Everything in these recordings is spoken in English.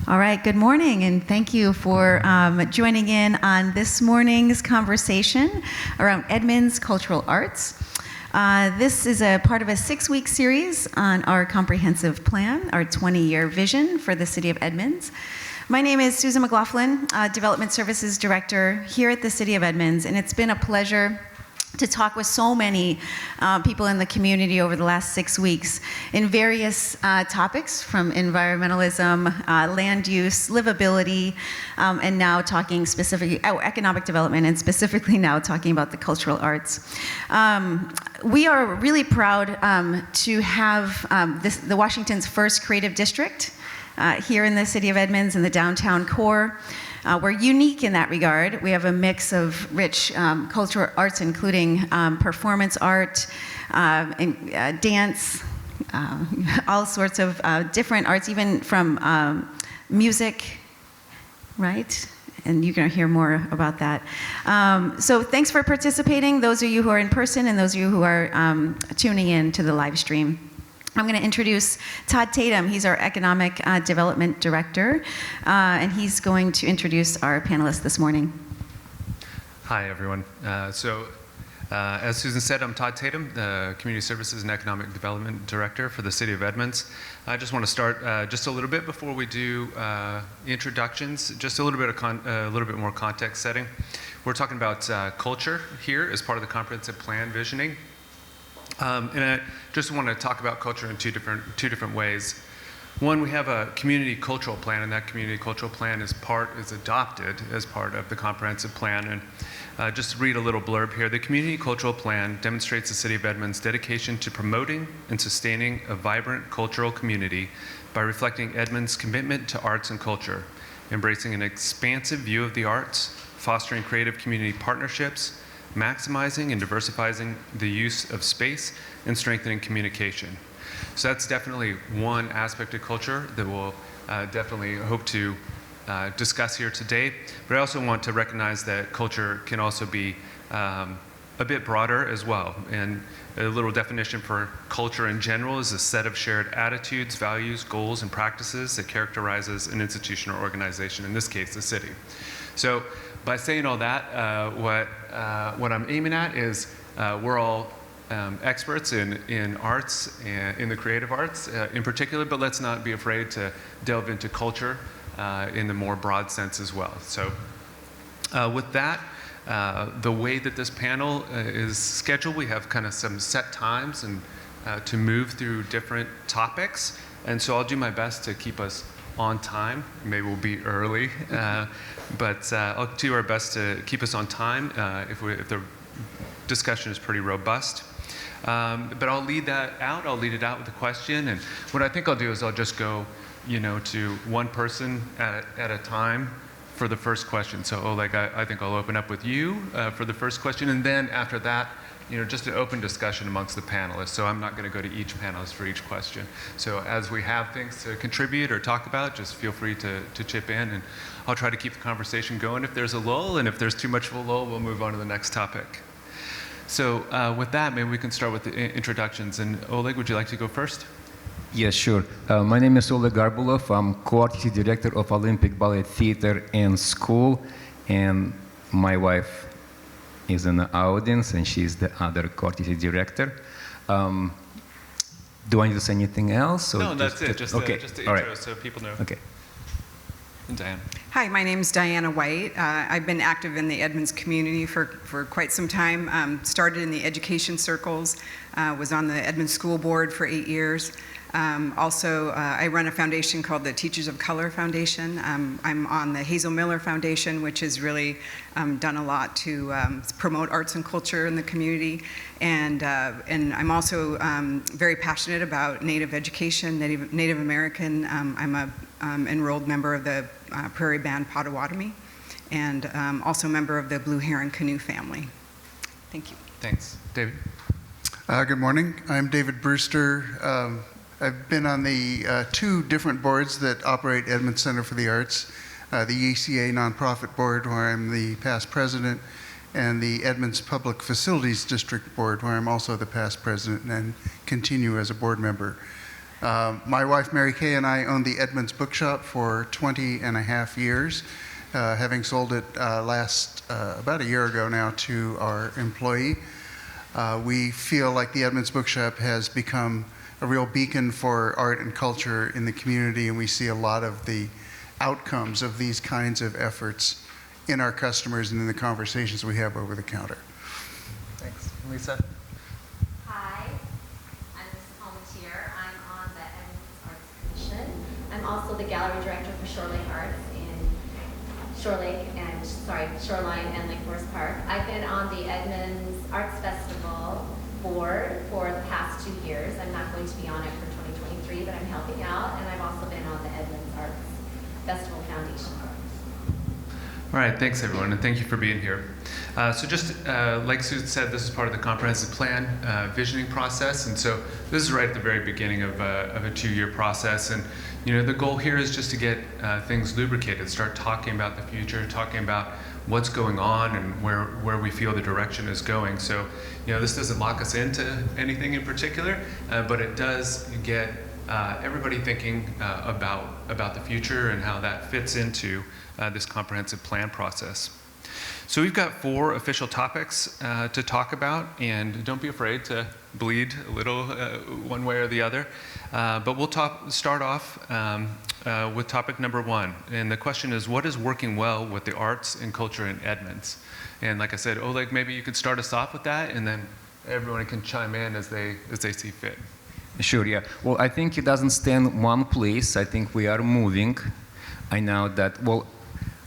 All right, good morning, and thank you for joining in on this morning's conversation around Edmonds cultural arts. This is a part of a 6-week series on our comprehensive plan, our 20-year vision for the City of Edmonds. My name is Susan McLaughlin, Development Services Director here at the City of Edmonds, and it's been a pleasure to talk with so many people in the community over the last 6 weeks in various topics, from environmentalism, land use, livability, and now talking specifically economic development, and specifically now talking about the cultural arts. We are really proud to have the Washington's first creative district here in the City of Edmonds in the downtown core. We're unique in that regard. We have a mix of rich cultural arts, including performance art, and dance, all sorts of different arts, even from music, right? And you're going to hear more about that. So thanks for participating, those of you who are in person and those of you who are tuning in to the live stream. I'm going to introduce Todd Tatum. He's our Economic Development Director, and he's going to introduce our panelists this morning. Hi, everyone. As Susan said, I'm Todd Tatum, the Community Services and Economic Development Director for the City of Edmonds. I just want to start just a little bit before we do introductions, just a little bit more context setting. We're talking about culture here as part of the comprehensive plan visioning. And I just want to talk about culture in two different ways. One, we have a community cultural plan, and that community cultural plan is adopted as part of the comprehensive plan. And just to read a little blurb here, the community cultural plan demonstrates the City of Edmonds' dedication to promoting and sustaining a vibrant cultural community by reflecting Edmonds' commitment to arts and culture, embracing an expansive view of the arts, fostering creative community partnerships, maximizing and diversifying the use of space, and strengthening communication. So that's definitely one aspect of culture that we'll definitely hope to discuss here today. But I also want to recognize that culture can also be a bit broader as well. And a little definition for culture in general is a set of shared attitudes, values, goals, and practices that characterizes an institution or organization, in this case, the city. So by saying all that, what I'm aiming at is we're all experts in arts, and in the creative arts in particular, but let's not be afraid to delve into culture in the more broad sense as well. So with that, the way that this panel is scheduled, we have kind of some set times and to move through different topics. And so I'll do my best to keep us on time. Maybe we'll be early, but I'll do our best to keep us on time if the discussion is pretty robust. But I'll lead it out with a question, and what I think I'll do is I'll just go, to one person at a time for the first question. So Oleg, I think I'll open up with you for the first question, and then after that, just an open discussion amongst the panelists. So I'm not going to go to each panelist for each question. So as we have things to contribute or talk about, just feel free to chip in, and I'll try to keep the conversation going if there's a lull, and if there's too much of a lull, we'll move on to the next topic. So with that, maybe we can start with the introductions. And Oleg, would you like to go first? Yes, sure. My name is Oleg Garbulov. I'm co-artistic director of Olympic Ballet Theater and School, and my wife is in the audience, and she's the other co-artistic director. Do I need to say anything else? Or no, that's it. Just the intro, right. So people know. Okay. And Diane. Hi, my name is Diana White. I've been active in the Edmonds community for quite some time. Started in the education circles, was on the Edmonds School Board for 8 years. Also, I run a foundation called the Teachers of Color Foundation. I'm on the Hazel Miller Foundation, which has really done a lot to promote arts and culture in the community. And I'm also very passionate about Native education, Native American. I'm a enrolled member of the Prairie Band Potawatomi, and also a member of the Blue Heron Canoe family. Thank you. Thanks. David? Good morning. I'm David Brewster. I've been on the 2 different boards that operate Edmonds Center for the Arts, the ECA Nonprofit Board, where I'm the past president, and the Edmonds Public Facilities District Board, where I'm also the past president and continue as a board member. My wife Mary Kay and I owned the Edmonds Bookshop for 20 and a half years, having sold it about a year ago now to our employee. We feel like the Edmonds Bookshop has become a real beacon for art and culture in the community, and we see a lot of the outcomes of these kinds of efforts in our customers and in the conversations we have over the counter. Thanks. Lisa? Hi, I'm Lisa Palmatier. I'm on the Edmonds Arts Commission. I'm also the gallery director for Shorelake Arts in Shoreline and Lake Forest Park. I've been on the Edmonds Arts Festival board for the past 2 years. I'm not going to be on it for 2023, but I'm helping out, and I've also been on the Edmonds Arts Festival Foundation. All right, thanks everyone, and thank you for being here. So just like Susan said, this is part of the comprehensive plan visioning process, and so this is right at the very beginning of a 2-year process. And the goal here is just to get things lubricated, start talking about the future, talking about what's going on and where we feel the direction is going. So this doesn't lock us into anything in particular, but it does get everybody thinking about the future and how that fits into this comprehensive plan process. So we've got 4 official topics to talk about, and don't be afraid to bleed a little one way or the other. But we'll start off with topic number 1, and the question is, what is working well with the arts and culture in Edmonds? And like I said, Oleg, maybe you could start us off with that, and then everyone can chime in as they see fit. Sure, yeah. Well, I think it doesn't stand one place. I think we are moving. I know that, well,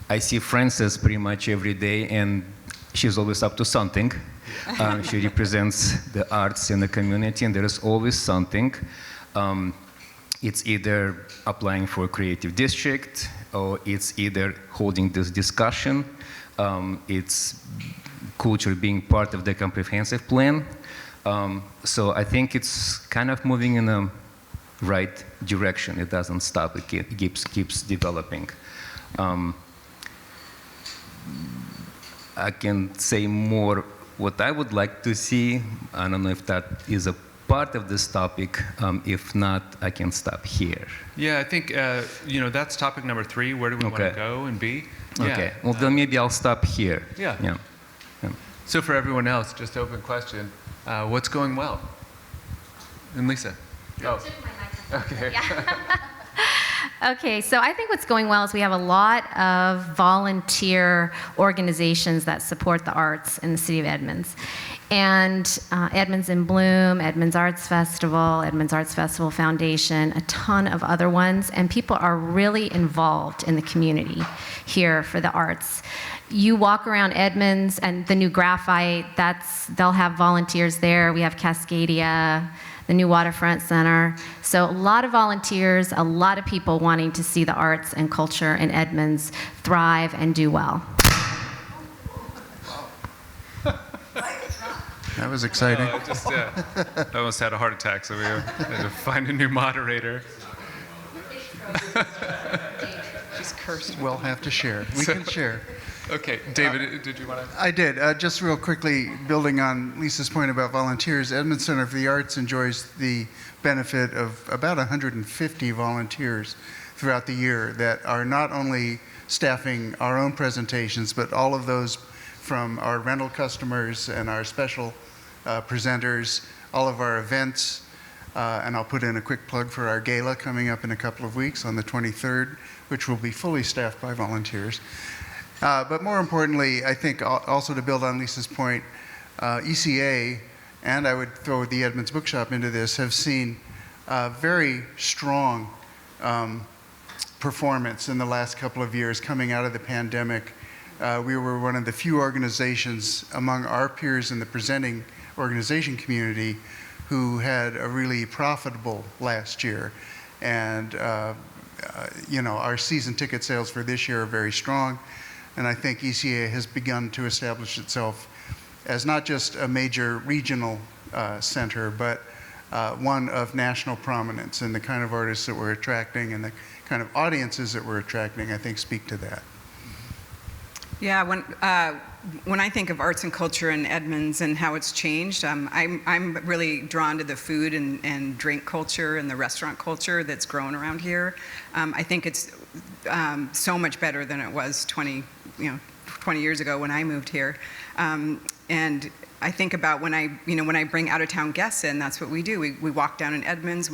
I see Frances pretty much every day, and she's always up to something. She represents the arts in the community, and there is always something. It's either applying for a creative district, or it's either holding this discussion. It's culture being part of the comprehensive plan. So I think it's kind of moving in the right direction. It doesn't stop. It keeps developing. I can say more what I would like to see. I don't know if that is a part of this topic. If not, I can stop here. Yeah, I think that's topic number 3. Where do we want to go and be? Okay. Well, then maybe I'll stop here. Yeah. So for everyone else, just open question. What's going well? And Lisa. Oh. Took my microphone. Okay. Yeah. Okay, so I think what's going well is we have a lot of volunteer organizations that support the arts in the city of Edmonds. And Edmonds in Bloom, Edmonds Arts Festival, Edmonds Arts Festival Foundation, a ton of other ones, and people are really involved in the community here for the arts. You walk around Edmonds and the new Graphite, they'll have volunteers there. We have Cascadia, the new Waterfront Center. So a lot of volunteers, a lot of people wanting to see the arts and culture in Edmonds thrive and do well. That was exciting. I almost had a heart attack, so we had to find a new moderator. She's cursed. We'll have to share. We can share. Okay, David, did you want to? I did. Just real quickly, building on Lisa's point about volunteers, Edmonds Center for the Arts enjoys the benefit of about 150 volunteers throughout the year that are not only staffing our own presentations, but all of those from our rental customers and our special presenters, all of our events, and I'll put in a quick plug for our gala coming up in a couple of weeks on the 23rd, which will be fully staffed by volunteers. But more importantly, I think also to build on Lisa's point, ECA, and I would throw the Edmonds Bookshop into this, have seen very strong performance in the last couple of years coming out of the pandemic. We were one of the few organizations among our peers in the presenting organization community who had a really profitable last year. And our season ticket sales for this year are very strong. And I think ECA has begun to establish itself as not just a major regional center, but one of national prominence. And the kind of artists that we're attracting and the kind of audiences that we're attracting, I think, speak to that. Yeah, when I think of arts and culture in Edmonds and how it's changed, I'm really drawn to the food and drink culture and the restaurant culture that's grown around here. I think it's so much better than it was 20 years ago when I moved here. And I think about when I bring out-of-town guests in, that's what we do. We walk down in Edmonds.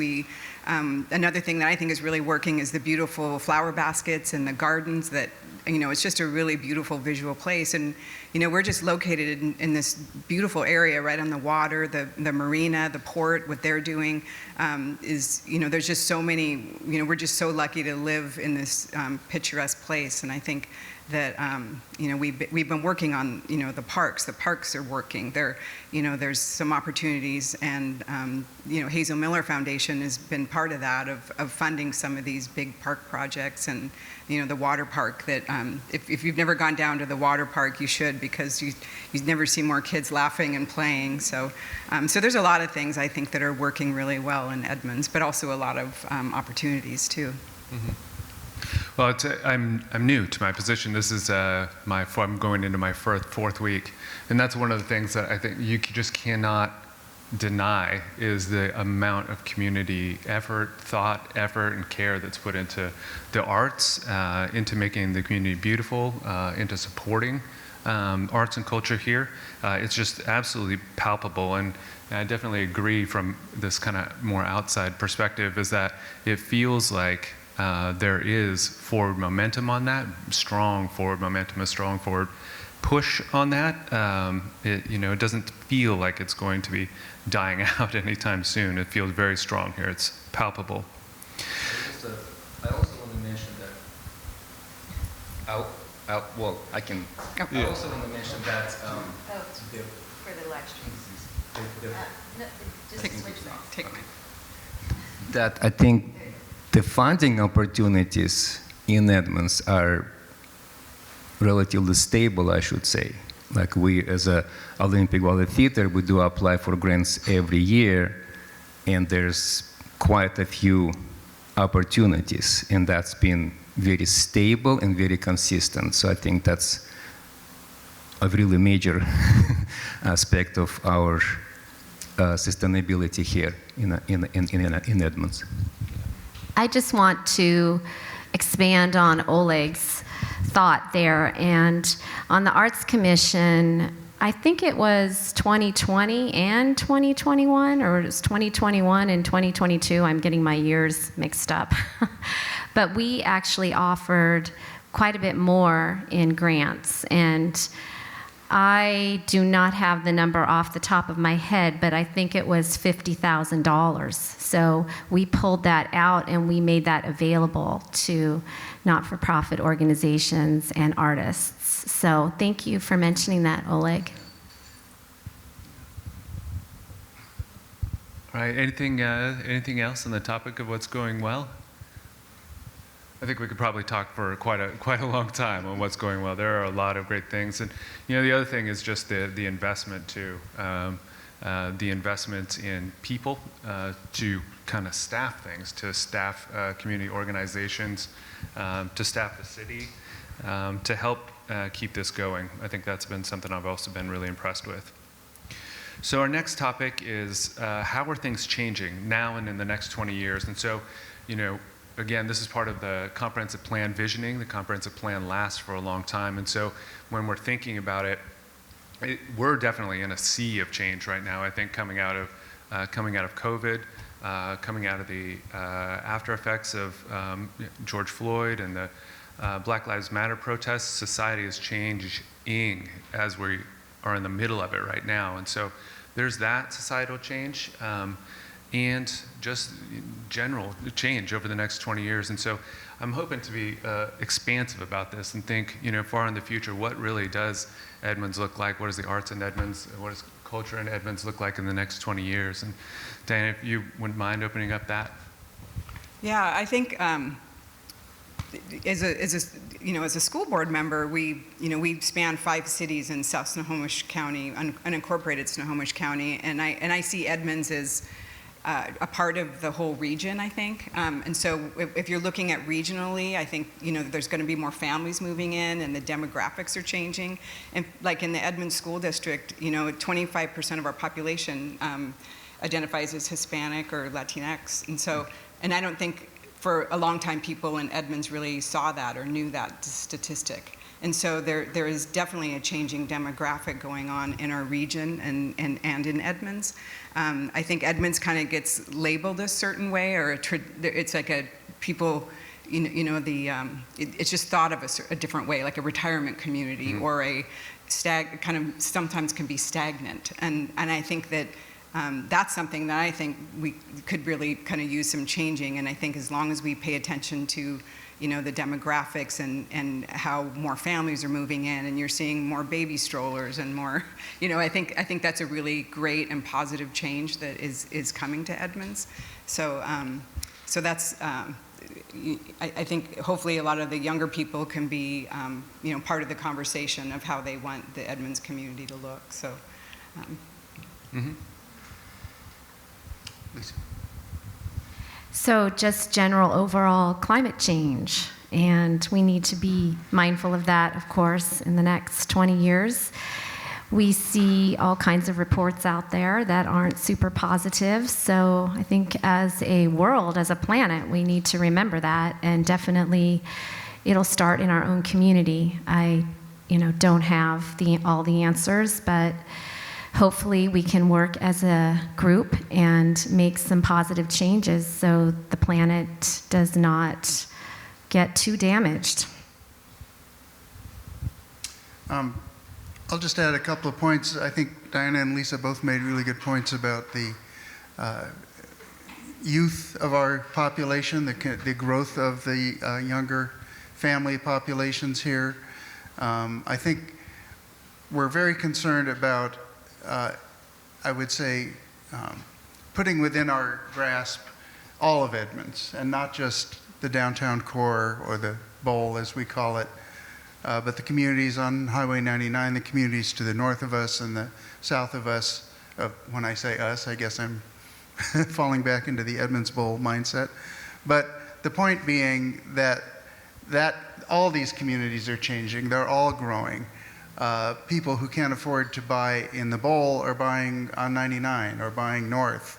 Another thing that I think is really working is the beautiful flower baskets and the gardens that, it's just a really beautiful visual place. And, we're just located in this beautiful area right on the water, the marina, the port, what they're doing there's just so many, we're just so lucky to live in this picturesque place. And I think that we've been working on the parks. The parks are working. There's some opportunities, and Hazel Miller Foundation has been part of that, of funding some of these big park projects, and the water park. That if you've never gone down to the water park, you should, because you never see more kids laughing and playing. So there's a lot of things I think that are working really well in Edmonds, but also a lot of opportunities too. Mm-hmm. Well, I'm new to my position. This is I'm going into my fourth week, and that's one of the things that I think you just cannot deny is the amount of community effort, and care that's put into the arts, into making the community beautiful, into supporting arts and culture here. It's just absolutely palpable, and I definitely agree from this kind of more outside perspective is that it feels like there is forward momentum on that, strong forward momentum, a strong forward push on that. It doesn't feel like it's going to be dying out anytime soon. It feels very strong here. It's palpable. I also want to mention that. I also want to mention that. For the live stream. Take mine. That I think the funding opportunities in Edmonds are relatively stable, I should say. Like we, as a Olympic Ballet Theater, we do apply for grants every year, and there's quite a few opportunities, and that's been very stable and very consistent. So I think that's a really major aspect of our sustainability here in Edmonds. I just want to expand on Oleg's thought there. And on the Arts Commission, I think it was 2020 and 2021, or it was 2021 and 2022. I'm getting my years mixed up. But we actually offered quite a bit more in grants. And I do not have the number off the top of my head, but I think it was $50,000. So we pulled that out and we made that available to not-for-profit organizations and artists. So thank you for mentioning that, Oleg. All right, anything else on the topic of what's going well? I think we could probably talk for quite a long time on what's going well. There are a lot of great things, and the other thing is just the investment too, the investment in people to kind of staff things, to staff community organizations, to staff the city, to help keep this going. I think that's been something I've also been really impressed with. So our next topic is how are things changing now and in the next 20 years? And so, again, this is part of the comprehensive plan visioning. The comprehensive plan lasts for a long time. And so when we're thinking about it, we're definitely in a sea of change right now. I think coming out of COVID, coming out of the after effects of George Floyd and the Black Lives Matter protests, society is changing as we are in the middle of it right now. And so there's that societal change. And just general change over the next 20 years. And so I'm hoping to be expansive about this and think, far in the future, what really does Edmonds look like? What does the arts in Edmonds, what does culture in Edmonds look like in the next 20 years? And Diana, if you wouldn't mind opening up that. Yeah, I think as a school board member, we span 5 cities in South Snohomish County, unincorporated Snohomish County, and I see Edmonds as a part of the whole region, I think. And so if you're looking at regionally, I think, there's going to be more families moving in and the demographics are changing. And like in the Edmonds School District, 25% of our population identifies as Hispanic or Latinx. And so, and I don't think for a long time people in Edmonds really saw that or knew that statistic. And so there is definitely a changing demographic going on in our region and in Edmonds. I think Edmonds kind of gets labeled a certain way, or it's like people, it's just thought of a different way, like a retirement community or a kind of sometimes can be stagnant. And I think that that's something that I think we could really kind of use some changing. And I think as long as we pay attention to the demographics and how more families are moving in, and you're seeing more baby strollers and more, I think that's a really great and positive change that is coming to Edmonds. So that's, I think hopefully a lot of the younger people can be, part of the conversation of how they want the Edmonds community to look. So. Lisa. So just general overall climate change, and we need to be mindful of that, of course, in the next 20 years. We see all kinds of reports out there that aren't super positive, so I think as a world, as a planet, we need to remember that, and definitely it'll start in our own community. I, don't have all the answers, but hopefully we can work as a group and make some positive changes so the planet does not get too damaged. I'll just add a couple of points. I think Diana and Lisa both made really good points about the youth of our population, the growth of the younger family populations here. I think we're very concerned about I would say, putting within our grasp all of Edmonds, and not just the downtown core or the bowl, as we call it, but the communities on Highway 99, the communities to the north of us and the south of us. When I say us, I guess I'm falling back into the Edmonds Bowl mindset. But the point being that all these communities are changing. They're all growing. People who can't afford to buy in the bowl are buying on 99 or buying north.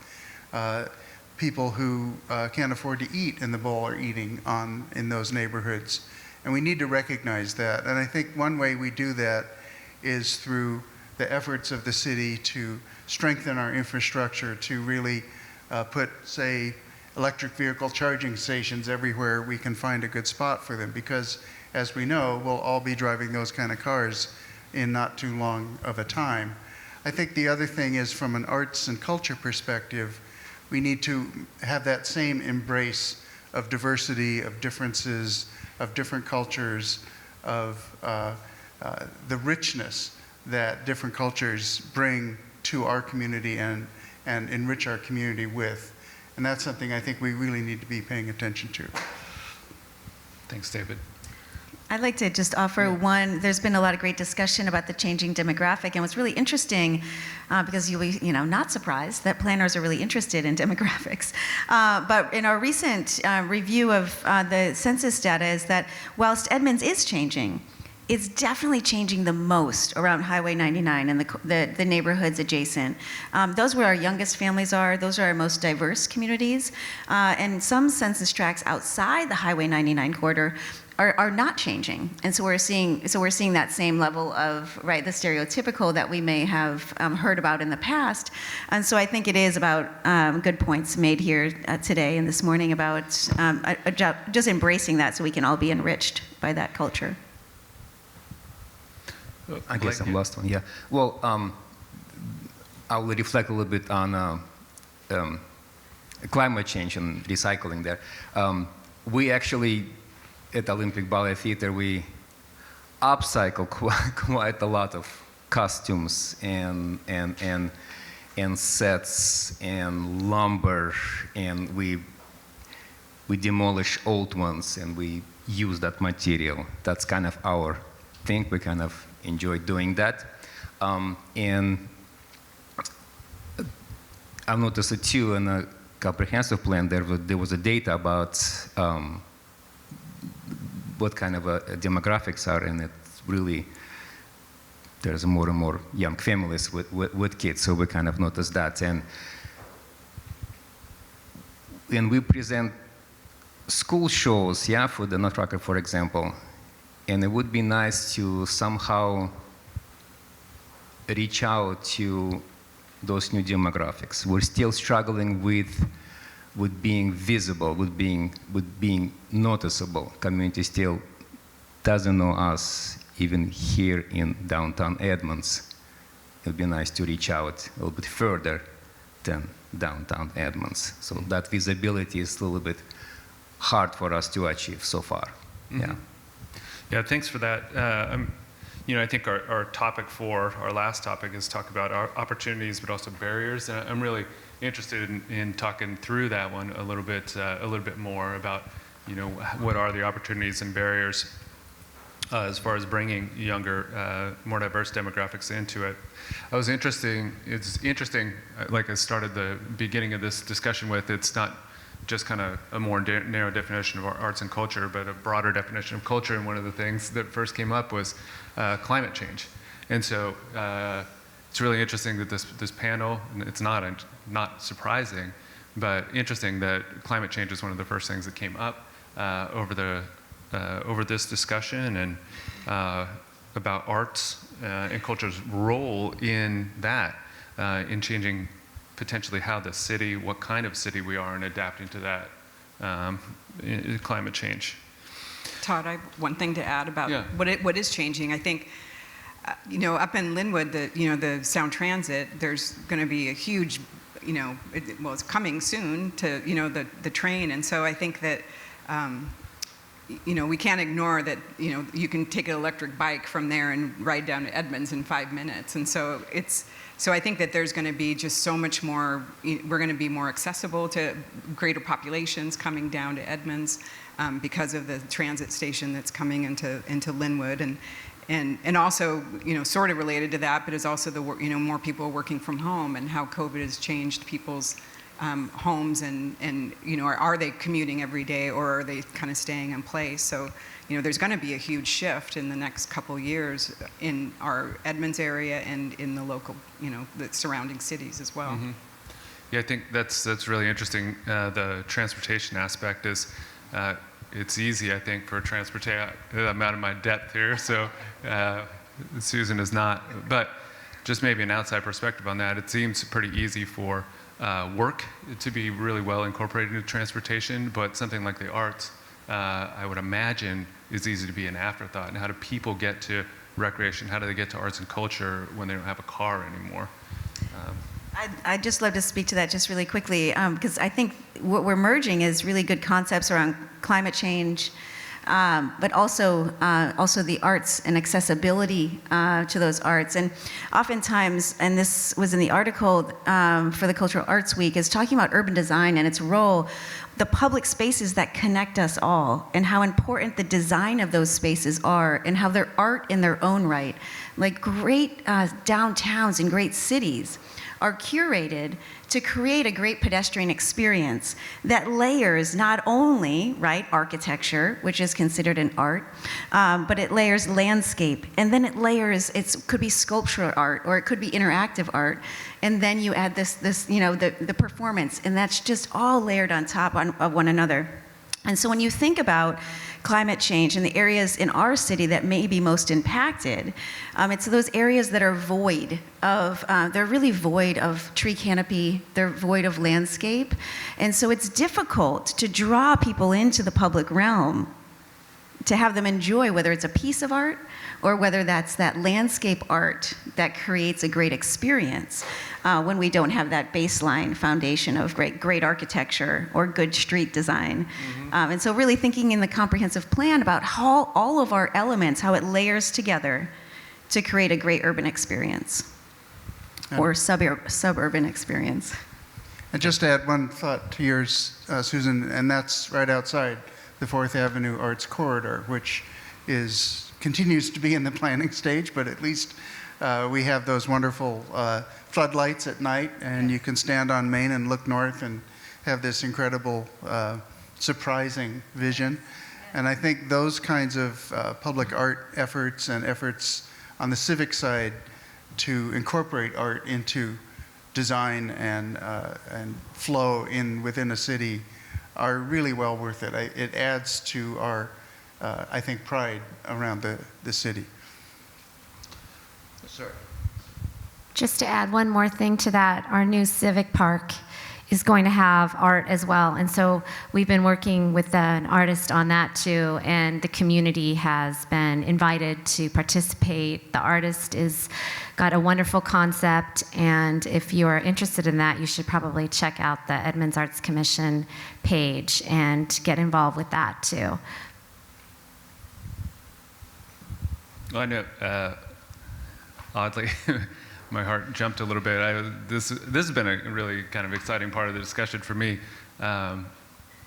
People who can't afford to eat in the bowl are eating in those neighborhoods. And we need to recognize that. And I think one way we do that is through the efforts of the city to strengthen our infrastructure, to really put, say, electric vehicle charging stations everywhere we can find a good spot for them. Because, as we know, we'll all be driving those kind of cars in not too long of a time. I think the other thing is, from an arts and culture perspective, we need to have that same embrace of diversity, of differences, of different cultures, of the richness that different cultures bring to our community and enrich our community with. And that's something I think we really need to be paying attention to. Thanks, David. I'd like to just offer one. There's been a lot of great discussion about the changing demographic, and what's really interesting, because you'll be, not surprised that planners are really interested in demographics. But in our recent review of the census data, is that whilst Edmonds is changing, it's definitely changing the most around Highway 99 and the neighborhoods adjacent. Those where our youngest families are, those are our most diverse communities. And some census tracts outside the Highway 99 corridor are not changing. And so we're seeing that same level of, right, the stereotypical that we may have heard about in the past. And so I think it is about good points made here today and this morning about just embracing that so we can all be enriched by that culture. I guess I'm last one, yeah. Well, I will reflect a little bit on climate change and recycling there. We actually, at Olympic Ballet Theater, we upcycle quite a lot of costumes and sets and lumber, and we demolish old ones and we use that material. That's kind of our thing. We kind of enjoy doing that. And I've noticed it too in a comprehensive plan. There was a data about what kind of demographics are, and it's really there's more and more young families with kids, so we kind of noticed that. And when we present school shows, yeah, for the Nutcracker, for example, and it would be nice to somehow reach out to those new demographics. We're still struggling with being visible, with being noticeable. Community still doesn't know us, even here in downtown Edmonds. It would be nice to reach out a little bit further than downtown Edmonds. So that visibility is a little bit hard for us to achieve so far. Yeah. Yeah, thanks for that. I think our topic for our last topic is talk about our opportunities, but also barriers. And I'm really interested in talking through that one a little bit more about, what are the opportunities and barriers as far as bringing younger, more diverse demographics into it. It's interesting, like I started the beginning of this discussion with, it's not just kind of a more narrow definition of arts and culture, but a broader definition of culture. And one of the things that first came up was climate change. And so it's really interesting that this panel, and it's not surprising, but interesting that climate change is one of the first things that came up over this discussion, and about arts and culture's role in that, in changing potentially how the city, what kind of city we are, and adapting to that climate change. Todd, I have one thing to add about Yeah. what is changing. I think, up in Linwood, the Sound Transit, there's going to be a huge, it's coming soon to, the train. And so I think that, we can't ignore that, you can take an electric bike from there and ride down to Edmonds in 5 minutes. And so I think that there's going to be just so much more, we're going to be more accessible to greater populations coming down to Edmonds because of the transit station that's coming into Linwood. And also, sort of related to that, but is also more people working from home and how COVID has changed people's homes and are they commuting every day, or are they kind of staying in place? So, there's going to be a huge shift in the next couple years in our Edmonds area and in the local, the surrounding cities as well. Mm-hmm. Yeah, I think that's really interesting. The transportation aspect is, it's easy, I think, for transportation. I'm out of my depth here, so Susan is not. But just maybe an outside perspective on that, it seems pretty easy for work to be really well incorporated into transportation, but something like the arts, I would imagine, is easy to be an afterthought. And how do people get to recreation? How do they get to arts and culture when they don't have a car anymore? I'd just love to speak to that just really quickly, because I think what we're merging is really good concepts around climate change, but also the arts and accessibility to those arts. And oftentimes, and this was in the article for the Cultural Arts Week, is talking about urban design and its role, the public spaces that connect us all, and how important the design of those spaces are, and how they're art in their own right. Like great downtowns in great cities are curated to create a great pedestrian experience that layers not only, architecture, which is considered an art, but it layers landscape, and then it layers, it could be sculptural art, or it could be interactive art, and then you add the performance, and that's just all layered on top of one another. And so when you think about climate change and the areas in our city that may be most impacted, it's those areas that are void of, they're really void of tree canopy, they're void of landscape. And so it's difficult to draw people into the public realm, to have them enjoy, whether it's a piece of art or whether that's that landscape art that creates a great experience when we don't have that baseline foundation of great architecture or good street design. Mm-hmm. And so really thinking in the comprehensive plan about how all of our elements, how it layers together to create a great urban experience or suburban experience. And just to add one thought to yours, Susan, and that's right outside the 4th Avenue Arts Corridor, which continues to be in the planning stage, but at least we have those wonderful floodlights at night, and you can stand on Main and look north and have this incredible, surprising vision. And I think those kinds of public art efforts and efforts on the civic side to incorporate art into design and flow within a city are really well worth it. It adds to our, I think, pride around the city. Sorry. Just to add one more thing to that, our new civic park is going to have art as well. And so we've been working with an artist on that too, and the community has been invited to participate. The artist is got a wonderful concept, and if you are interested in that, you should probably check out the Edmonds Arts Commission page and get involved with that too. Well, I know, oddly, my heart jumped a little bit. This has been a really kind of exciting part of the discussion for me,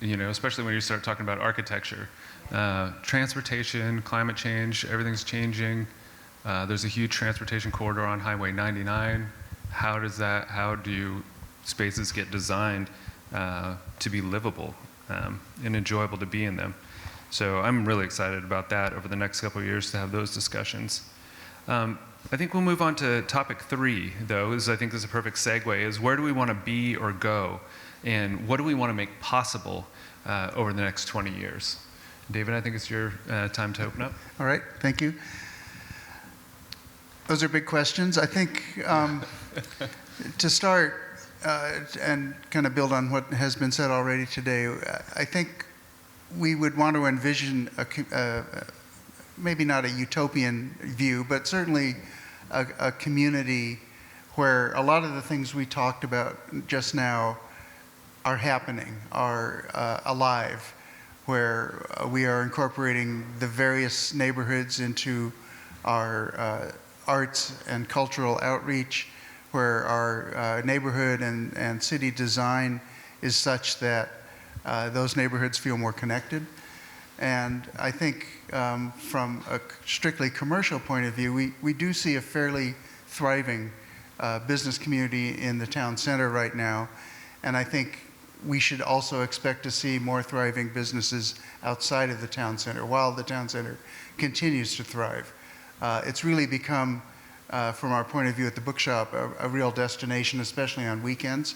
especially when you start talking about architecture. Transportation, climate change, everything's changing. There's a huge transportation corridor on Highway 99. How do spaces get designed to be livable and enjoyable to be in them? So I'm really excited about that over the next couple of years to have those discussions. I think we'll move on to topic 3, though, I think this is a perfect segue, is where do we want to be or go? And what do we want to make possible over the next 20 years? David, I think it's your time to open up. All right, thank you. Those are big questions. I think to start and kind of build on what has been said already today, I think we would want to envision maybe not a utopian view, but certainly a community where a lot of the things we talked about just now are happening, are alive, where we are incorporating the various neighborhoods into our arts and cultural outreach, where our neighborhood and city design is such that those neighborhoods feel more connected. And I think from a strictly commercial point of view, we do see a fairly thriving business community in the town center right now. And I think we should also expect to see more thriving businesses outside of the town center while the town center continues to thrive. It's really become, from our point of view at the bookshop, a real destination, especially on weekends.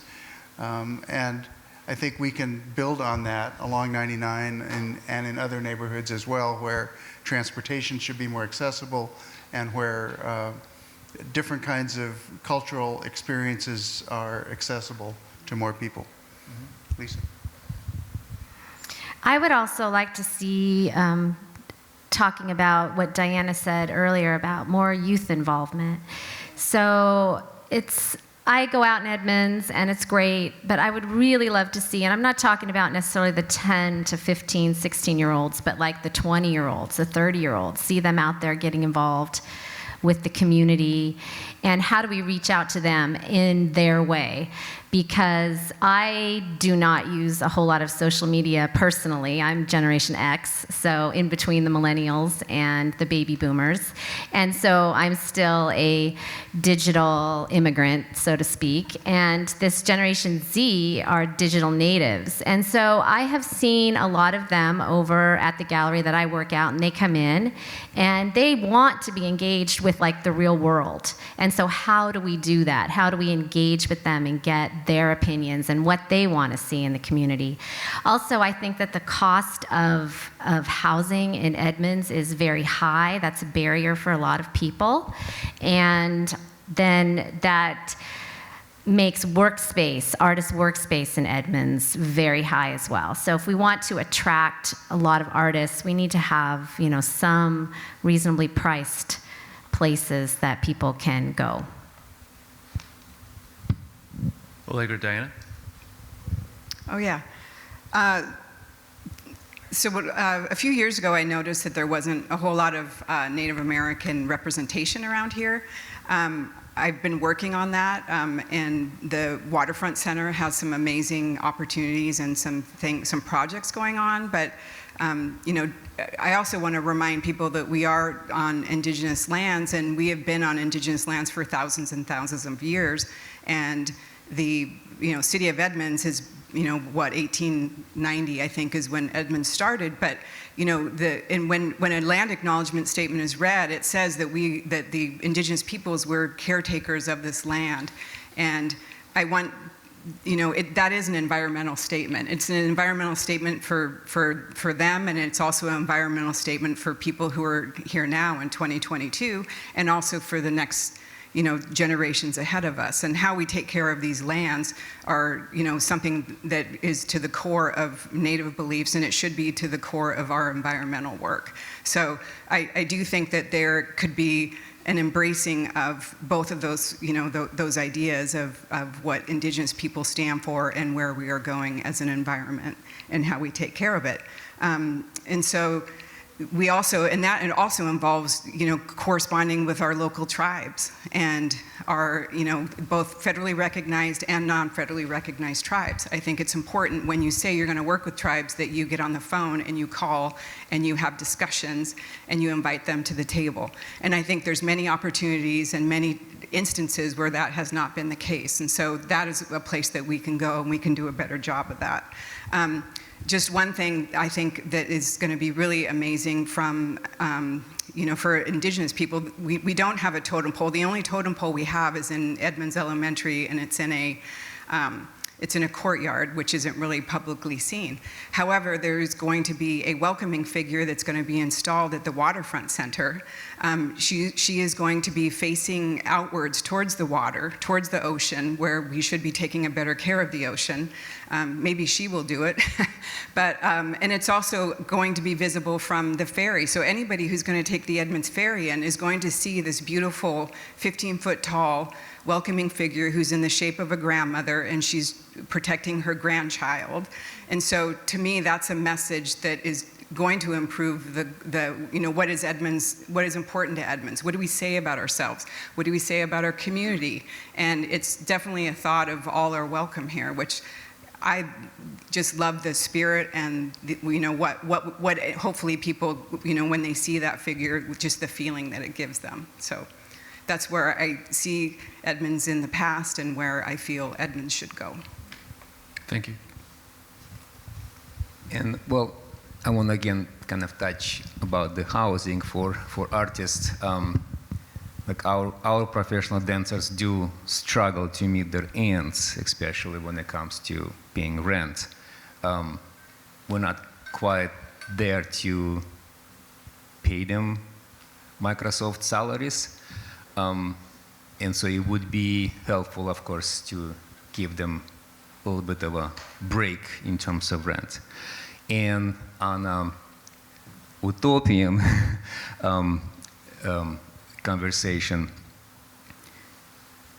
And I think we can build on that along 99 and in other neighborhoods as well, where transportation should be more accessible and where different kinds of cultural experiences are accessible to more people. Mm-hmm. Lisa? I would also like to see, talking about what Diana said earlier about more youth involvement. So I go out in Edmonds, and it's great, but I would really love to see, and I'm not talking about necessarily the 10 to 15, 16-year-olds, but like the 20-year-olds, the 30-year-olds, see them out there getting involved with the community, and how do we reach out to them in their way? Because I do not use a whole lot of social media personally. I'm Generation X, so in between the millennials and the baby boomers. And so I'm still a digital immigrant, so to speak. And this Generation Z are digital natives. And so I have seen a lot of them over at the gallery that I work out, and they come in and they want to be engaged with like the real world. And so how do we do that? How do we engage with them and get their opinions and what they want to see in the community? Also, I think that the cost of housing in Edmonds is very high. That's a barrier for a lot of people. And then that makes artist workspace in Edmonds very high as well. So if we want to attract a lot of artists, we need to have, some reasonably priced places that people can go. Allegra, Diana? Oh, yeah. A few years ago, I noticed that there wasn't a whole lot of Native American representation around here. I've been working on that, and the Waterfront Center has some amazing opportunities and some projects going on. But you know, I also want to remind people that we are on Indigenous lands, and we have been on Indigenous lands for thousands and thousands of years. And the city of Edmonds is, what, 1890, I think, is when Edmonds started. But when a land acknowledgement statement is read, it says that the Indigenous peoples were caretakers of this land. And I want, that is an environmental statement. It's an environmental statement for them, and it's also an environmental statement for people who are here now in 2022, and also for the next generations ahead of us. And how we take care of these lands are, something that is to the core of Native beliefs, and it should be to the core of our environmental work. So I do think that there could be an embracing of both of those, those ideas of what Indigenous people stand for and where we are going as an environment and how we take care of it. And so we also, and it also involves, corresponding with our local tribes and our, both federally recognized and non-federally recognized tribes. I think it's important when you say you're going to work with tribes that you get on the phone and you call and you have discussions and you invite them to the table. And I think there's many opportunities and many instances where that has not been the case. And so that is a place that we can go, and we can do a better job of that. Just one thing I think that is going to be really amazing from, for Indigenous people, we don't have a totem pole. The only totem pole we have is in Edmonds Elementary, and it's in a courtyard, which isn't really publicly seen. However, there's going to be a welcoming figure that's going to be installed at the Waterfront Center. She is going to be facing outwards towards the water, towards the ocean, where we should be taking a better care of the ocean. Maybe she will do it. But, and it's also going to be visible from the ferry. So anybody who's going to take the Edmonds Ferry in is going to see this beautiful 15-foot tall welcoming figure who's in the shape of a grandmother, and she's protecting her grandchild. And so to me, that's a message that is going to improve what is Edmonds, what is important to Edmonds. What do we say about ourselves? What do we say about our community? And it's definitely a thought of all are welcome here, which I just love the spirit and what hopefully people, when they see that figure, just the feeling that it gives them. So that's where I see Edmonds in the past and where I feel Edmonds should go. Thank you. And well, I want to again kind of touch about the housing for artists. Like our professional dancers do struggle to meet their ends, especially when it comes to paying rent. We're not quite there to pay them Microsoft salaries. And so it would be helpful, of course, to give them a little bit of a break in terms of rent. And on utopian conversation,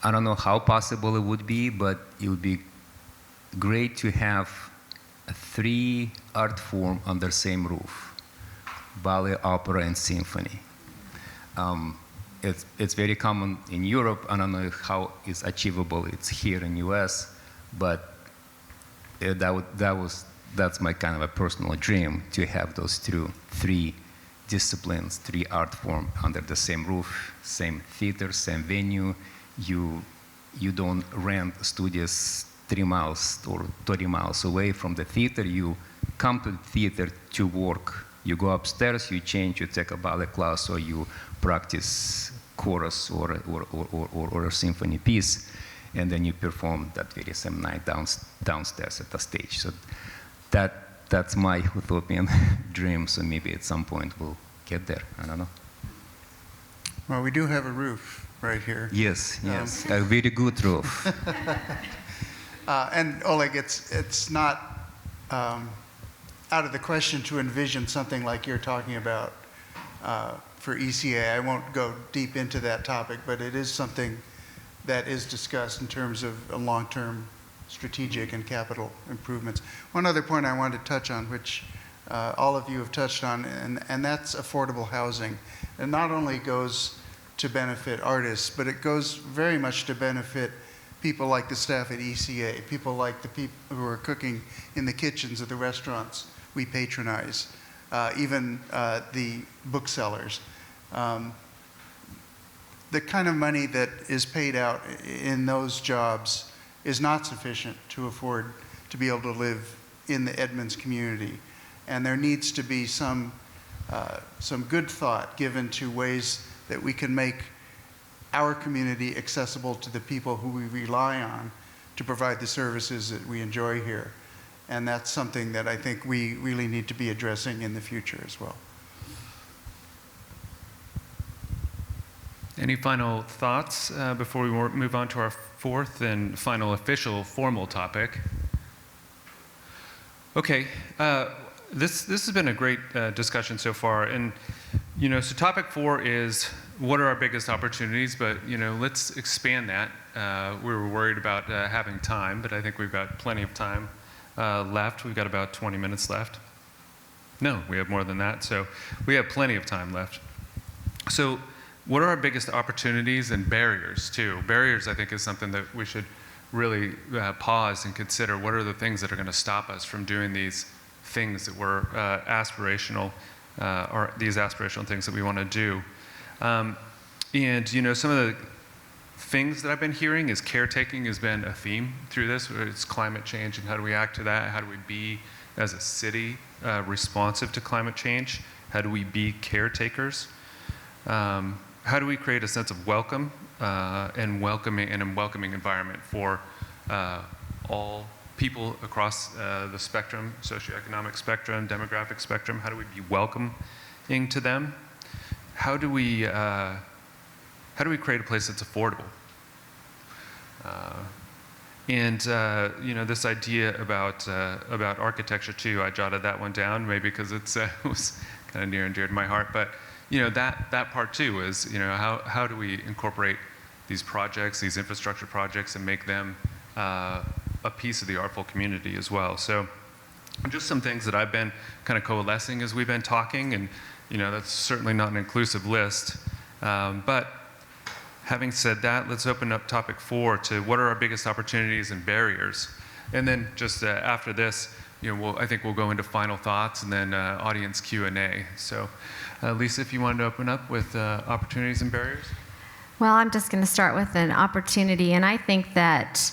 I don't know how possible it would be, but it would be great to have 3 art forms under the same roof: ballet, opera, and symphony. It's very common in Europe. I don't know how it's achievable. It's here in US, but that's my kind of a personal dream, to have those 3 disciplines, 3 art forms under the same roof, same theater, same venue. You don't rent studios 3 miles or 30 miles away from the theater. You come to the theater to work. You go upstairs, you change, you take a ballet class, or you practice chorus or a symphony piece, and then you perform that very same night downstairs at the stage. So that's my utopian dream. So maybe at some point we'll get there. I don't know. Well, we do have a roof right here. Yes, a very good roof. And Oleg, it's not out of the question to envision something like you're talking about for ECA. I won't go deep into that topic, but it is something that is discussed in terms of a long-term strategic and capital improvements. One other point I wanted to touch on, which all of you have touched on, and that's affordable housing. It not only goes to benefit artists, but it goes very much to benefit people like the staff at ECA, people like the people who are cooking in the kitchens of the restaurants we patronize, even the booksellers. The kind of money that is paid out in those jobs is not sufficient to afford to be able to live in the Edmonds community. And there needs to be some good thought given to ways that we can make our community accessible to the people who we rely on to provide the services that we enjoy here. And that's something that I think we really need to be addressing in the future as well. Any final thoughts before we move on to our fourth and final official formal topic? Okay, this has been a great discussion so far, and so topic 4 is what are our biggest opportunities, but let's expand that. We were worried about having time, but I think we've got plenty of time left. We've got about 20 minutes left. No, we have more than that, so we have plenty of time left. So what are our biggest opportunities and barriers too? Barriers, I think, is something that we should really pause and consider. What are the things that are going to stop us from doing these things that we're aspirational, or these aspirational things that we want to do? And some of the things that I've been hearing is caretaking has been a theme through this. It's climate change and how do we act to that? How do we be, as a city, responsive to climate change? How do we be caretakers? How do we create a sense of welcome and a welcoming environment for all people across the spectrum, socioeconomic spectrum, demographic spectrum? How do we be welcoming to them? How do we create a place that's affordable? This idea about architecture too, I jotted that one down, maybe because it was kind of near and dear to my heart. But that part too is how do we incorporate these projects, these infrastructure projects, and make them a piece of the artful community as well. So just some things that I've been kind of coalescing as we've been talking, and that's certainly not an inclusive list. But having said that, let's open up topic 4 to what are our biggest opportunities and barriers. And then just after this, I think we'll go into final thoughts and then audience Q&A. So Lisa, if you wanted to open up with opportunities and barriers. Well, I'm just going to start with an opportunity, and I think that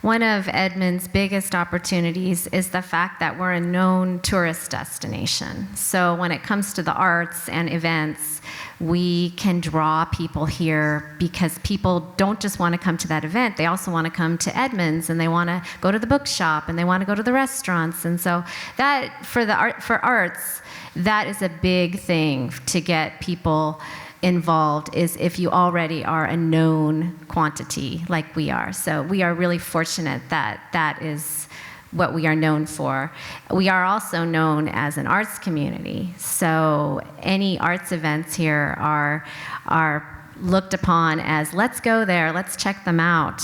one of Edmonds' biggest opportunities is the fact that we're a known tourist destination. So when it comes to the arts and events, we can draw people here because people don't just want to come to that event, they also want to come to Edmonds, and they want to go to the bookshop, and they want to go to the restaurants. And so that, for arts, that is a big thing to get people involved, is if you already are a known quantity like we are. So we are really fortunate that that is what we are known for. We are also known as an arts community. So any arts events here are looked upon as, let's go there, let's check them out.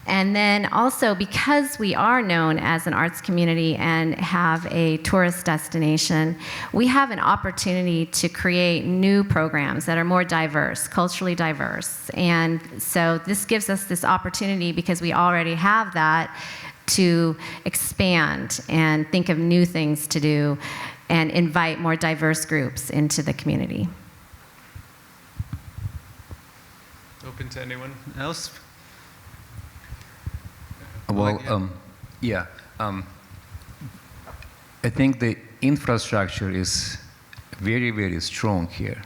And then also, because we are known as an arts community and have a tourist destination, we have an opportunity to create new programs that are more diverse, culturally diverse. And so this gives us this opportunity, because we already have that, to expand and think of new things to do and invite more diverse groups into the community. Open to anyone else? Well, I think the infrastructure is very, very strong here.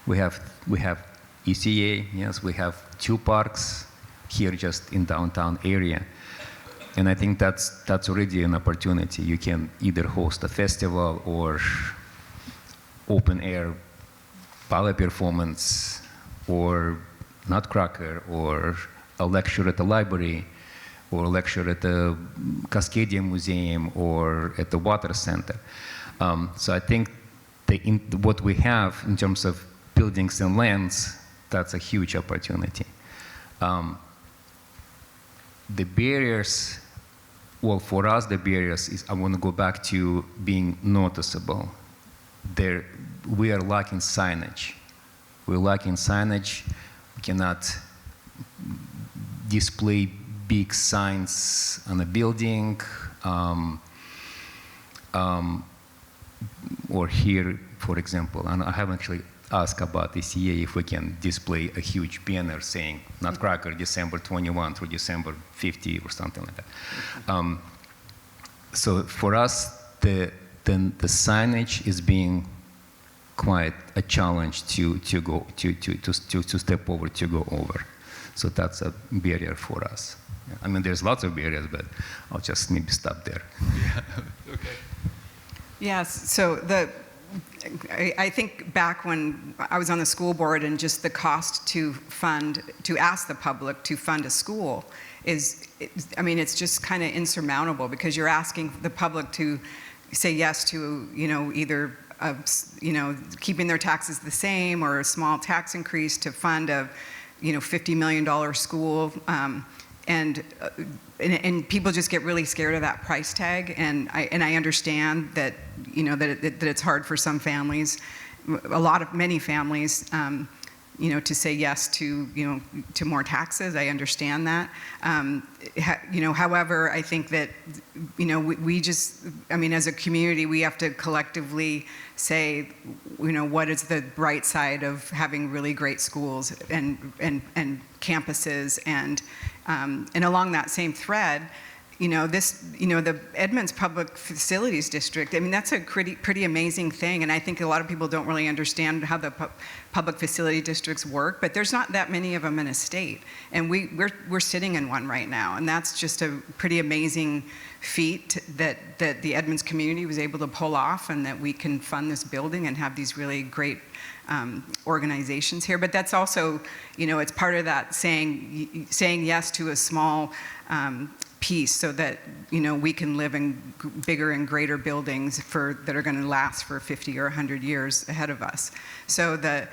We have ECA, yes, we have 2 parks here just in downtown area. And I think that's already an opportunity. You can either host a festival or open air ballet performance or nutcracker or a lecture at the library or a lecture at the Cascadia Museum or at the Water Center. So I think what we have in terms of buildings and lands, that's a huge opportunity. The barriers, well, for us, the barriers is, I want to go back to being noticeable. We are lacking signage. we're lacking signage. We cannot display big signs on a building. Or here, for example, and I haven't actually asked about the CA if we can display a huge banner saying Nutcracker December 21 through December 50 or something like that. So for us, the signage is being quite a challenge to step over, to go over. So that's a barrier for us. I mean, there's lots of barriers, but I'll just maybe stop there. Yeah. Okay. Yes, so I think back when I was on the school board, and just the cost to ask the public to fund a school I mean, it's just kind of insurmountable, because you're asking the public to say yes to, either, keeping their taxes the same or a small tax increase to fund a, $50 million school. And people just get really scared of that price tag, and I understand that that it's hard for some families, many families, to say yes to to more taxes. I understand that. However, I think that we just, I mean, as a community, we have to collectively say, what is the bright side of having really great schools and campuses, and along that same thread, the Edmonds Public Facilities District, I mean, that's a pretty amazing thing, and I think a lot of people don't really understand how the public facility districts work, but there's not that many of them in a state, and we're sitting in one right now, and that's just a pretty amazing feat that the Edmonds community was able to pull off, and that we can fund this building and have these really great organizations here. But that's also, it's part of that saying yes to a small piece, so that we can live in bigger and greater buildings that are going to last for 50 or 100 years ahead of us. So the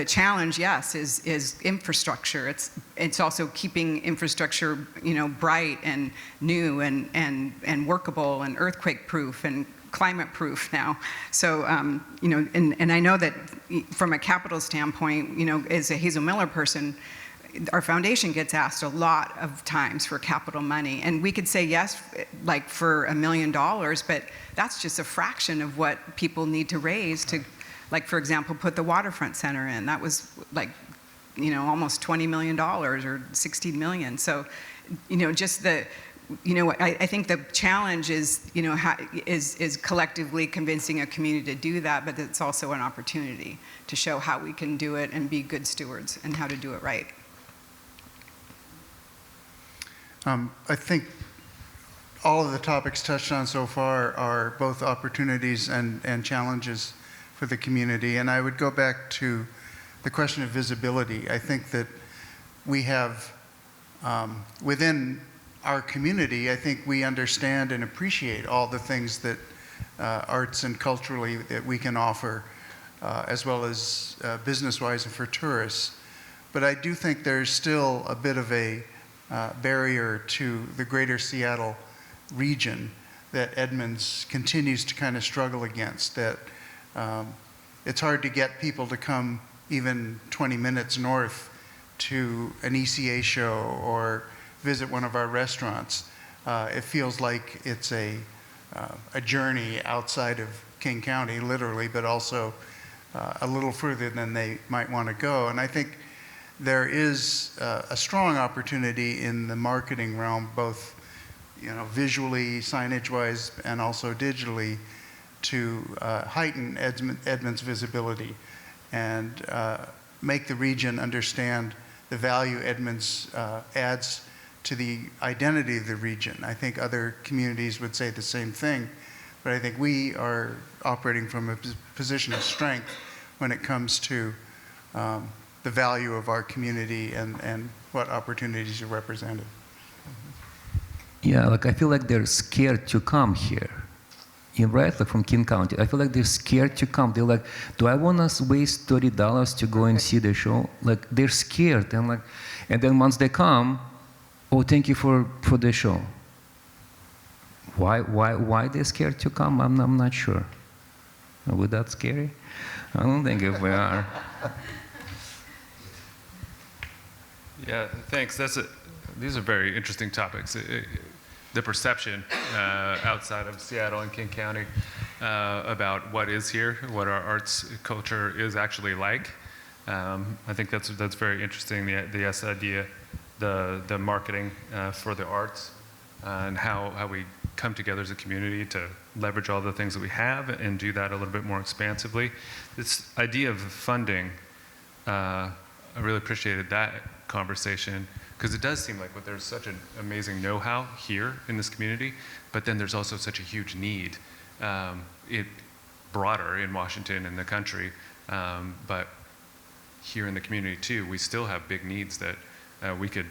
challenge, yes, is infrastructure. It's also keeping infrastructure bright and new and workable and earthquake proof and climate proof now. So and I know that from a capital standpoint, as a Hazel Miller person, our foundation gets asked a lot of times for capital money, and we could say yes, like for $1 million, but that's just a fraction of what people need to raise to, like, for example, put the waterfront center in. That was like, almost $20 million or $60 million. So, just I think the challenge is, is collectively convincing a community to do that, but it's also an opportunity to show how we can do it and be good stewards and how to do it right. I think all of the topics touched on so far are both opportunities and challenges for the community. And I would go back to the question of visibility. I think that we have, within our community, I think we understand and appreciate all the things that arts and culturally that we can offer, as well as business-wise and for tourists. But I do think there's still a bit of a barrier to the greater Seattle region that Edmonds continues to kind of struggle against, that it's hard to get people to come even 20 minutes north to an ECA show or visit one of our restaurants. It feels like it's a journey outside of King County, literally, but also a little further than they might want to go. And I think there is a strong opportunity in the marketing realm, both visually, signage-wise, and also digitally, to heighten Edmonds' visibility and make the region understand the value Edmonds adds to the identity of the region. I think other communities would say the same thing, but I think we are operating from a position of strength when it comes to the value of our community and what opportunities are represented. Yeah, like I feel like they're scared to come here. You're right, like from King County. I feel like they're scared to come. They're like, do I want to waste $30 to go and see the show? Like, they're scared. And then once they come, oh, thank you for the show. Why they're scared to come? I'm not sure. Are we that scary? I don't think if we are. Yeah, thanks. These are very interesting topics. The perception outside of Seattle and King County about what is here, what our arts culture is actually like. I think that's very interesting. The idea, the marketing for the arts, and how we come together as a community to leverage all the things that we have and do that a little bit more expansively. This idea of funding, I really appreciated that conversation, because it does seem like there's such an amazing know-how here in this community, but then there's also such a huge need broader in Washington and the country, but here in the community too, we still have big needs that we could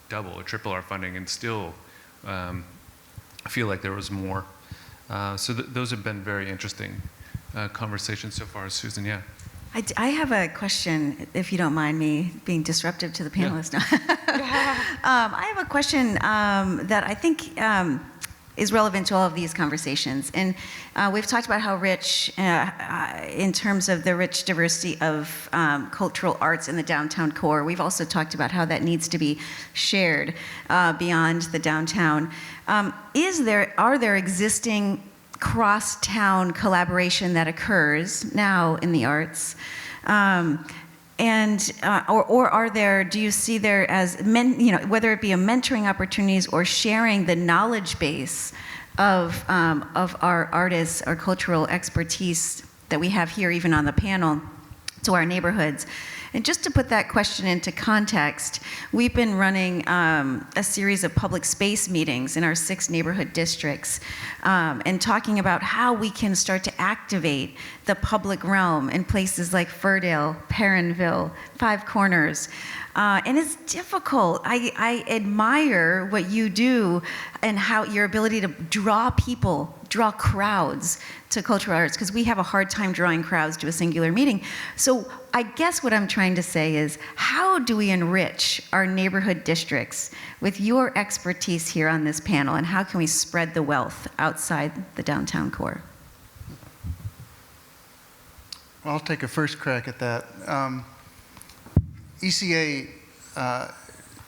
double or triple our funding and still feel like there was more. So those have been very interesting conversations so far, Susan. Yeah. I have a question, if you don't mind me being disruptive to the panelists. Yeah. I have a question that I think is relevant to all of these conversations. And we've talked about how rich, in terms of the rich diversity of cultural arts in the downtown core. We've also talked about how that needs to be shared beyond the downtown. Are there existing cross-town collaboration that occurs now in the arts? Or are there, do you see there as, whether it be a mentoring opportunities or sharing the knowledge base of our artists, our cultural expertise that we have here, even on the panel, to our neighborhoods? And just to put that question into context, we've been running a series of public space meetings in our 6 neighborhood districts and talking about how we can start to activate the public realm in places like Firdale, Perrinville, Five Corners. And it's difficult. I admire what you do and how your ability to draw crowds to cultural arts, because we have a hard time drawing crowds to a singular meeting. So I guess what I'm trying to say is, how do we enrich our neighborhood districts with your expertise here on this panel, and how can we spread the wealth outside the downtown core? Well, I'll take a first crack at that. ECA,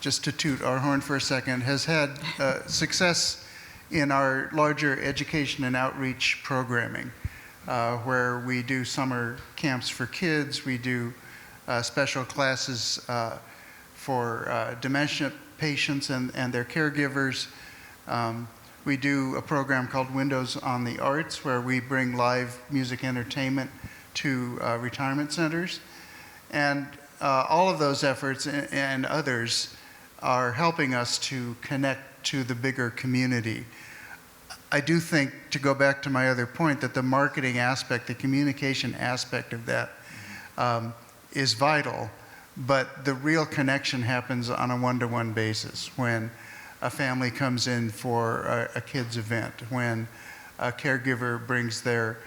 just to toot our horn for a second, has had success in our larger education and outreach programming, where we do summer camps for kids, we do special classes for dementia patients and their caregivers. We do a program called Windows on the Arts, where we bring live music entertainment to retirement centers. And all of those efforts and others are helping us to connect to the bigger community. I do think, to go back to my other point, that the marketing aspect, the communication aspect of that is vital, but the real connection happens on a one-to-one basis when a family comes in for a kid's event, when a caregiver brings their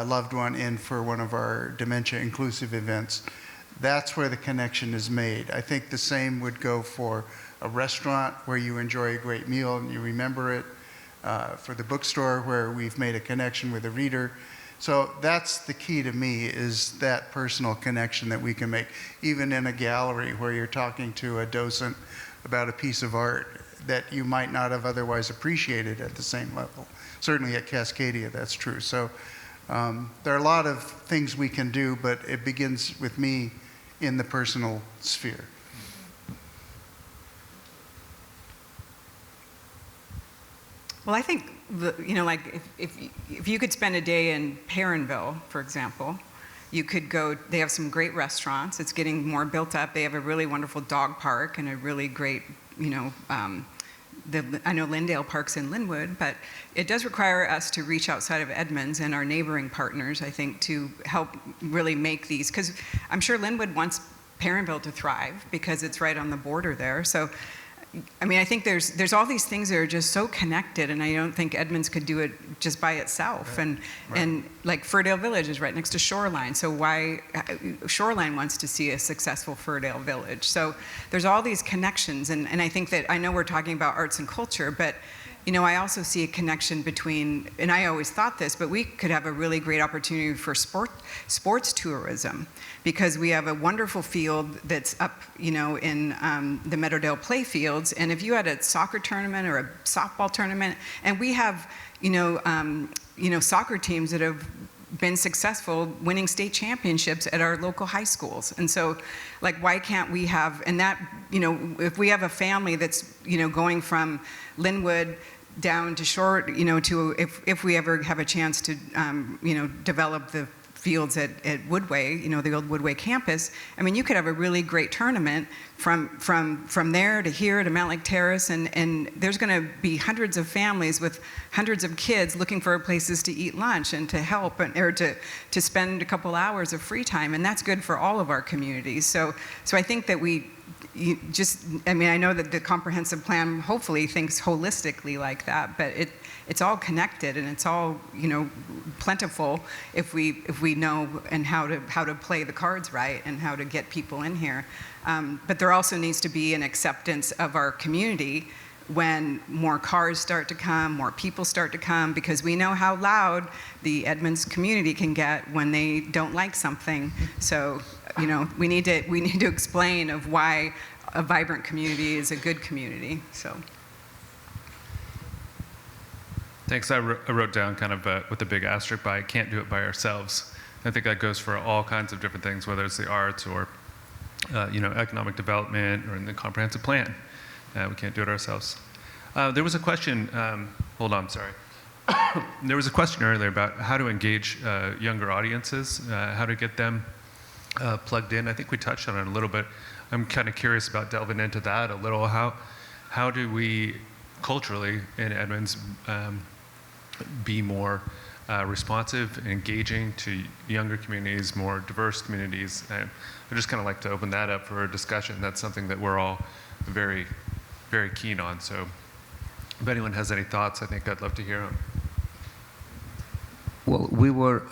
loved one in for one of our dementia-inclusive events. That's where the connection is made. I think the same would go for a restaurant where you enjoy a great meal and you remember it, for the bookstore where we've made a connection with a reader. So that's the key to me, is that personal connection that we can make, even in a gallery where you're talking to a docent about a piece of art that you might not have otherwise appreciated at the same level. Certainly at Cascadia, that's true. So there are a lot of things we can do, but it begins with me in the personal sphere. Well, I think, like if you could spend a day in Perrinville, for example, you could go, they have some great restaurants. It's getting more built up. They have a really wonderful dog park and a really great, I know Lindale Park's in Linwood, but it does require us to reach outside of Edmonds and our neighboring partners, I think, to help really make these, because I'm sure Linwood wants Perrinville to thrive because it's right on the border there. So, I mean, I think there's all these things that are just so connected, and I don't think Edmonds could do it just by itself. Right. And like Firdale Village is right next to Shoreline, so why Shoreline wants to see a successful Firdale Village. So there's all these connections, and I think that, I know we're talking about arts and culture, but I also see a connection between, and I always thought this, but we could have a really great opportunity for sports tourism, because we have a wonderful field that's up, in the Meadowdale play fields. And if you had a soccer tournament or a softball tournament, and we have, soccer teams that have been successful winning state championships at our local high schools. And so, why can't we have, and that, if we have a family that's, going from Linwood down to Short, to, if we ever have a chance to, develop the fields at Woodway, the old Woodway campus, I mean, you could have a really great tournament from there to here to Mount Lake Terrace, and there's going to be hundreds of families with hundreds of kids looking for places to eat lunch and to help, or to spend a couple hours of free time, and that's good for all of our communities. So I think that I know that the comprehensive plan hopefully thinks holistically like that, but it's all connected, and it's all, plentiful if we know and how to play the cards right and how to get people in here. But there also needs to be an acceptance of our community when more cars start to come, more people start to come, because we know how loud the Edmonds community can get when they don't like something. So, we need to explain of why a vibrant community is a good community. So. Thanks. I wrote down kind of with a big asterisk by can't do it by ourselves. I think that goes for all kinds of different things, whether it's the arts or economic development or in the comprehensive plan. We can't do it ourselves. There was a question. Hold on, sorry. There was a question earlier about how to engage younger audiences, how to get them plugged in. I think we touched on it a little bit. I'm kind of curious about delving into that a little. How do we culturally in Edmonds be more responsive and engaging to younger communities, more diverse communities? And I'd just kind of like to open that up for a discussion. That's something that we're all very, very keen on. So if anyone has any thoughts, I think I'd love to hear them. Well, we were,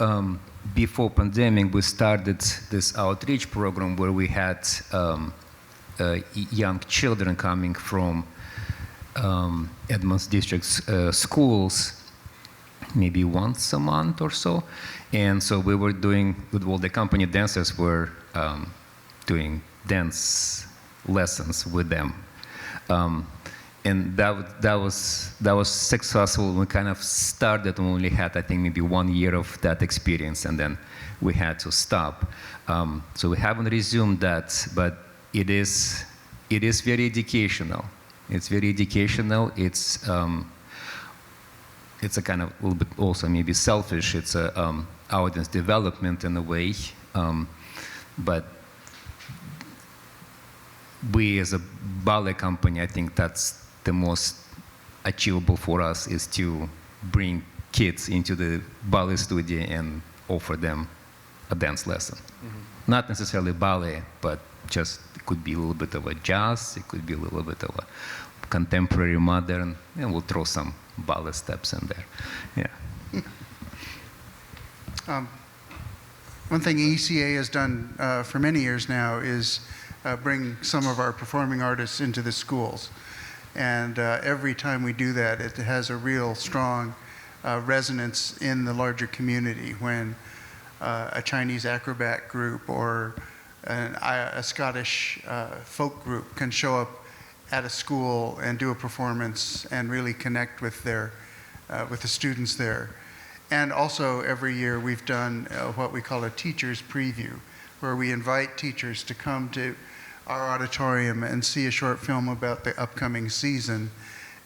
before pandemic, we started this outreach program where we had young children coming from Edmonds District schools maybe once a month or so. And so we were doing, well, the company dancers were doing dance lessons with them. And that was successful. We kind of started, we only had, I think, maybe 1 year of that experience, and then we had to stop. So we haven't resumed that, but it is very educational. It's very educational. It's a kind of a little bit also maybe selfish. It's a audience development in a way, but we as a ballet company, I think that's the most achievable for us, is to bring kids into the ballet studio and offer them a dance lesson. Mm-hmm. Not necessarily ballet, but just it could be a little bit of a jazz, it could be a little bit of a contemporary modern, and we'll throw some ballet steps in there. Yeah. One thing ECA has done for many years now is bring some of our performing artists into the schools. And every time we do that, it has a real strong resonance in the larger community when a Chinese acrobat group or a Scottish folk group can show up at a school and do a performance and really connect with the students there. And also every year we've done what we call a teacher's preview, where we invite teachers to come to our auditorium and see a short film about the upcoming season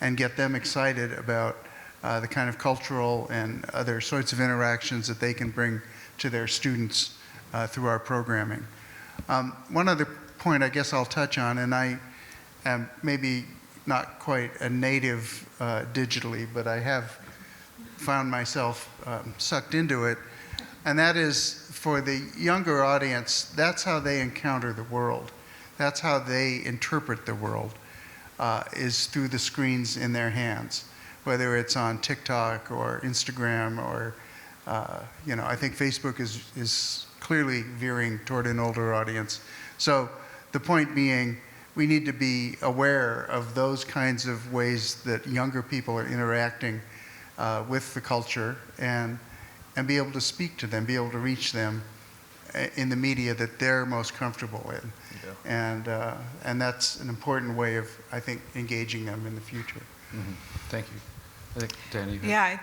and get them excited about the kind of cultural and other sorts of interactions that they can bring to their students through our programming. One other point I guess I'll touch on, and I am maybe not quite a native digitally, but I have found myself sucked into it, and that is for the younger audience, that's how they encounter the world. That's how they interpret the world, is through the screens in their hands, whether it's on TikTok or Instagram or, I think Facebook is clearly veering toward an older audience. So the point being, we need to be aware of those kinds of ways that younger people are interacting with the culture, and be able to speak to them, be able to reach them in the media that they're most comfortable in. Yeah. And that's an important way of, I think, engaging them in the future. Mm-hmm. Thank you. I think, Danny. Yeah,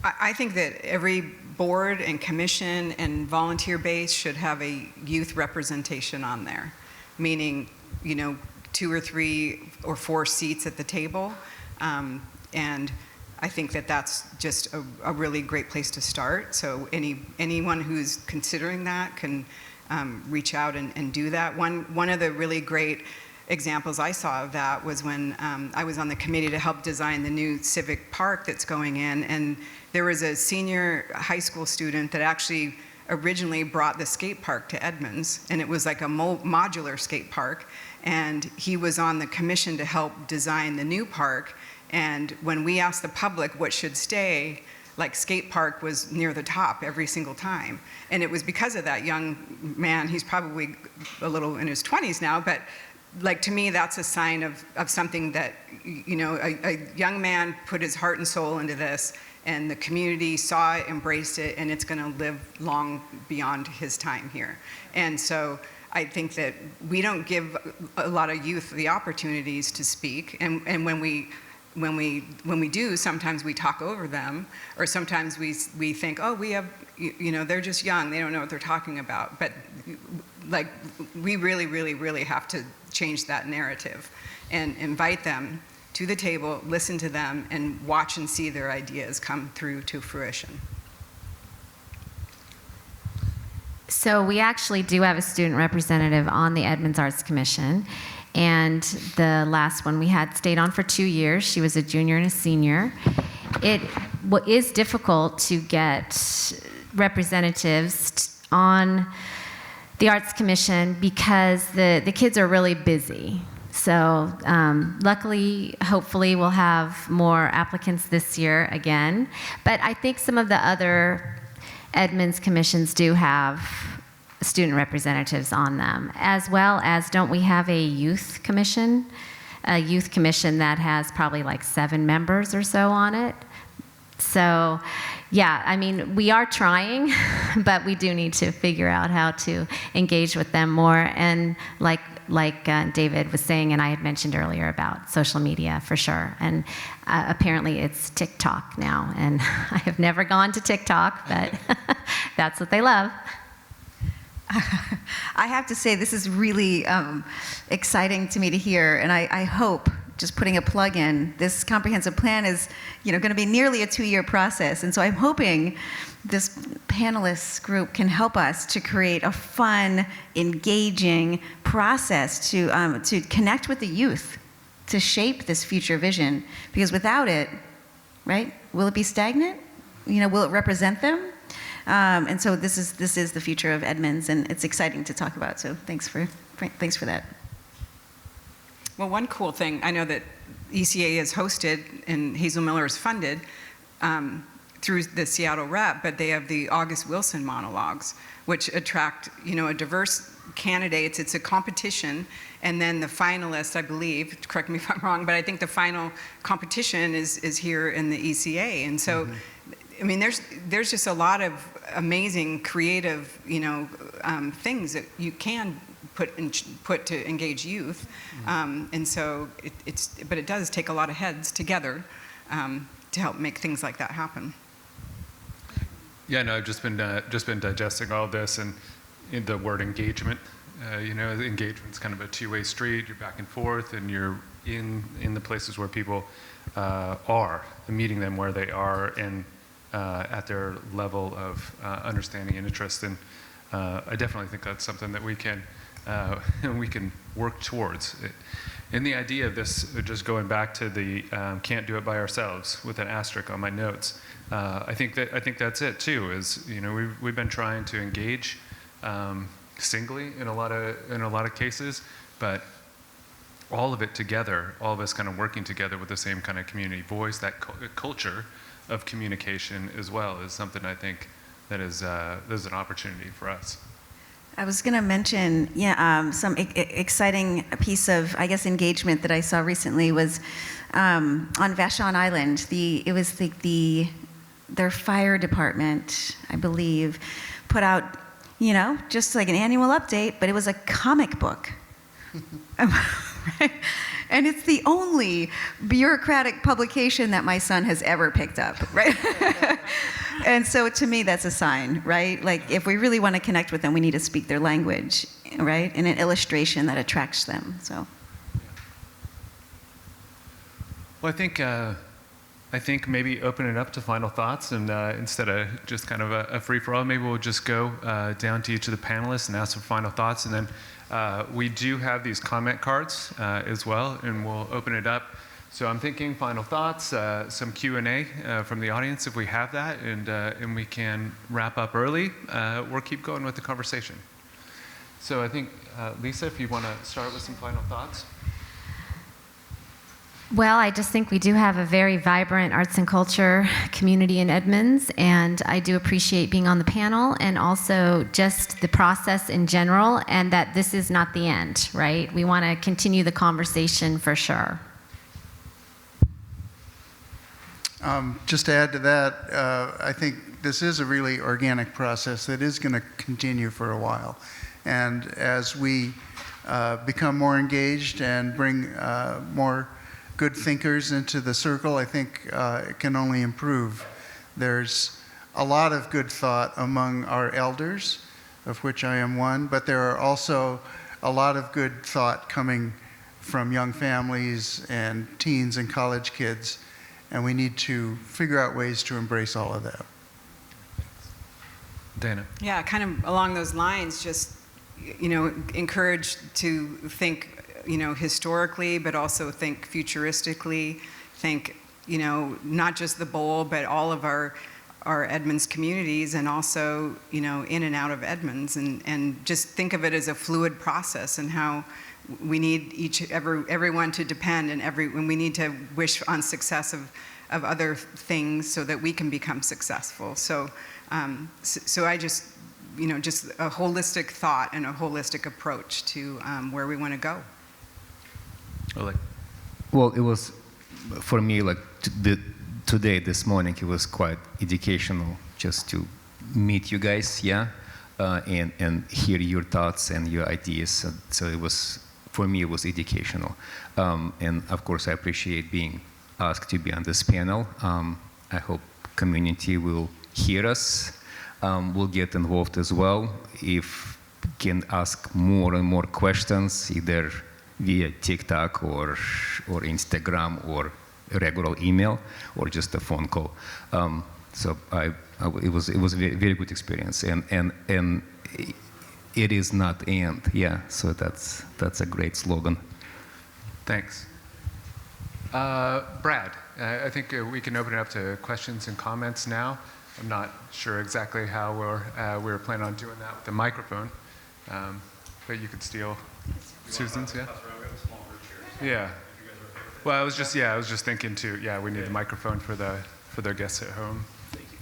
I think that every board and commission and volunteer base should have a youth representation on there, meaning, 2 or 3 or 4 seats at the table. And I think that that's just a really great place to start. So anyone who's considering that can reach out and do that. One of the really great examples I saw of that was when I was on the committee to help design the new civic park that's going in, and there was a senior high school student that actually originally brought the skate park to Edmonds, and it was like a modular skate park, and he was on the commission to help design the new park. And when we asked the public what should stay, like skate park was near the top every single time. And it was because of that young man. He's probably a little in his 20s now, but like, to me, that's a sign of something that, a young man put his heart and soul into this, and the community saw it, embraced it, and it's going to live long beyond his time here. And so I think that we don't give a lot of youth the opportunities to speak, and when we do, sometimes we talk over them, or sometimes we think, oh, we have, they're just young, they don't know what they're talking about. But like, we really, really, really have to change that narrative and invite them to the table, listen to them, and watch and see their ideas come through to fruition. So we actually do have a student representative on the Edmonds Arts Commission. And the last one we had stayed on for 2 years. She was a junior and a senior. It is difficult to get representatives on the Arts Commission because the kids are really busy. So luckily, hopefully, we'll have more applicants this year again. But I think some of the other Edmonds commissions do have student representatives on them, as well as, don't we have a youth commission? A youth commission that has probably like 7 members or so on it. So, yeah, I mean, we are trying, but we do need to figure out how to engage with them more. And like David was saying, and I had mentioned earlier about social media, for sure. And apparently it's TikTok now, and I have never gone to TikTok, but that's what they love. I have to say, this is really exciting to me to hear, and I hope, just putting a plug in, this comprehensive plan is going to be nearly a 2-year process, and so I'm hoping this panelist group can help us to create a fun, engaging process to connect with the youth, to shape this future vision, because without it, right, will it be stagnant? Will it represent them? And so this is the future of Edmonds, and it's exciting to talk about. So thanks for that. Well, one cool thing, I know that ECA is hosted and Hazel Miller is funded through the Seattle Rep, but they have the August Wilson monologues, which attract a diverse candidates. It's a competition, and then the finalists, I believe, correct me if I'm wrong, but I think the final competition is here in the ECA, and so. Mm-hmm. I mean, there's just a lot of amazing, creative, things that you can put to engage youth, and so but it does take a lot of heads together to help make things like that happen. Yeah, no, I've just been digesting all of this, and in the word engagement. Engagement's kind of a 2-way street. You're back and forth, and you're in the places where people are, and meeting them where they are, and at their level of understanding and interest. And I definitely think that's something that we can work towards. And the idea of this, just going back to the can't do it by ourselves with an asterisk on my notes, I think that's it too. Is we've been trying to engage singly in a lot of cases, but all of it together, all of us kind of working together with the same kind of community voice, that culture of communication as well, is something I think that is there's an opportunity for us. I was going to mention, some exciting piece of, I guess, engagement that I saw recently was on Vashon Island. It was their fire department, I believe, put out, just like an annual update, but it was a comic book. Right? And it's the only bureaucratic publication that my son has ever picked up, right? And so to me, that's a sign, right? Like, if we really want to connect with them, we need to speak their language, right? And an illustration that attracts them, so. Well, I think maybe open it up to final thoughts, and instead of just kind of a free-for-all, maybe we'll just go down to each of the panelists and ask for final thoughts, and then we do have these comment cards as well, and we'll open it up. So I'm thinking final thoughts, some Q&A from the audience if we have that, and we can wrap up early or keep going with the conversation. So I think, Lisa, if you want to start with some final thoughts. Well, I just think we do have a very vibrant arts and culture community in Edmonds, and I do appreciate being on the panel and also just the process in general, and that this is not the end, right? We want to continue the conversation for sure. Just to add to that, I think this is a really organic process that is going to continue for a while. And as we become more engaged and bring more good thinkers into the circle, I think it can only improve. There's a lot of good thought among our elders, of which I am one, but there are also a lot of good thought coming from young families and teens and college kids, and we need to figure out ways to embrace all of that. Dana. Yeah, kind of along those lines, just, encourage to think, historically, but also think futuristically, think, not just the bowl, but all of our Edmonds communities, and also, in and out of Edmonds, and just think of it as a fluid process, and how we need everyone to depend, and we need to wish on success of other things so that we can become successful. So I just, just a holistic thought and a holistic approach to where we want to go. Well, it was, for me, like today, this morning, it was quite educational just to meet you guys, and hear your thoughts and your ideas. So it was, for me, it was educational. And of course, I appreciate being asked to be on this panel. I hope community will hear us, will get involved as well. If can ask more and more questions, either via TikTok or Instagram or a regular email or just a phone call. So it was a very, very good experience, and it is not the end. So that's a great slogan. Thanks. Brad, I think we can open it up to questions and comments now. I'm not sure exactly how we're planning on doing that with the microphone, but you could steal Susan's, Yeah. Well, I was just thinking too. Yeah, we need a microphone for their guests at home. Thank you.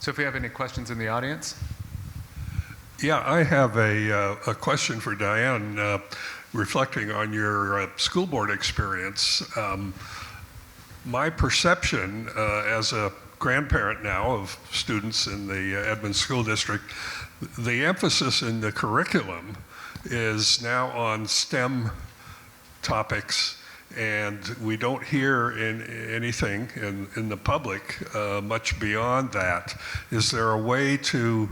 So, if we have any questions in the audience. Yeah, I have a question for Diane, reflecting on your school board experience. My perception as a grandparent now of students in the Edmonds School District, the emphasis in the curriculum is now on STEM topics, and we don't hear anything in the public much beyond that. Is there a way to,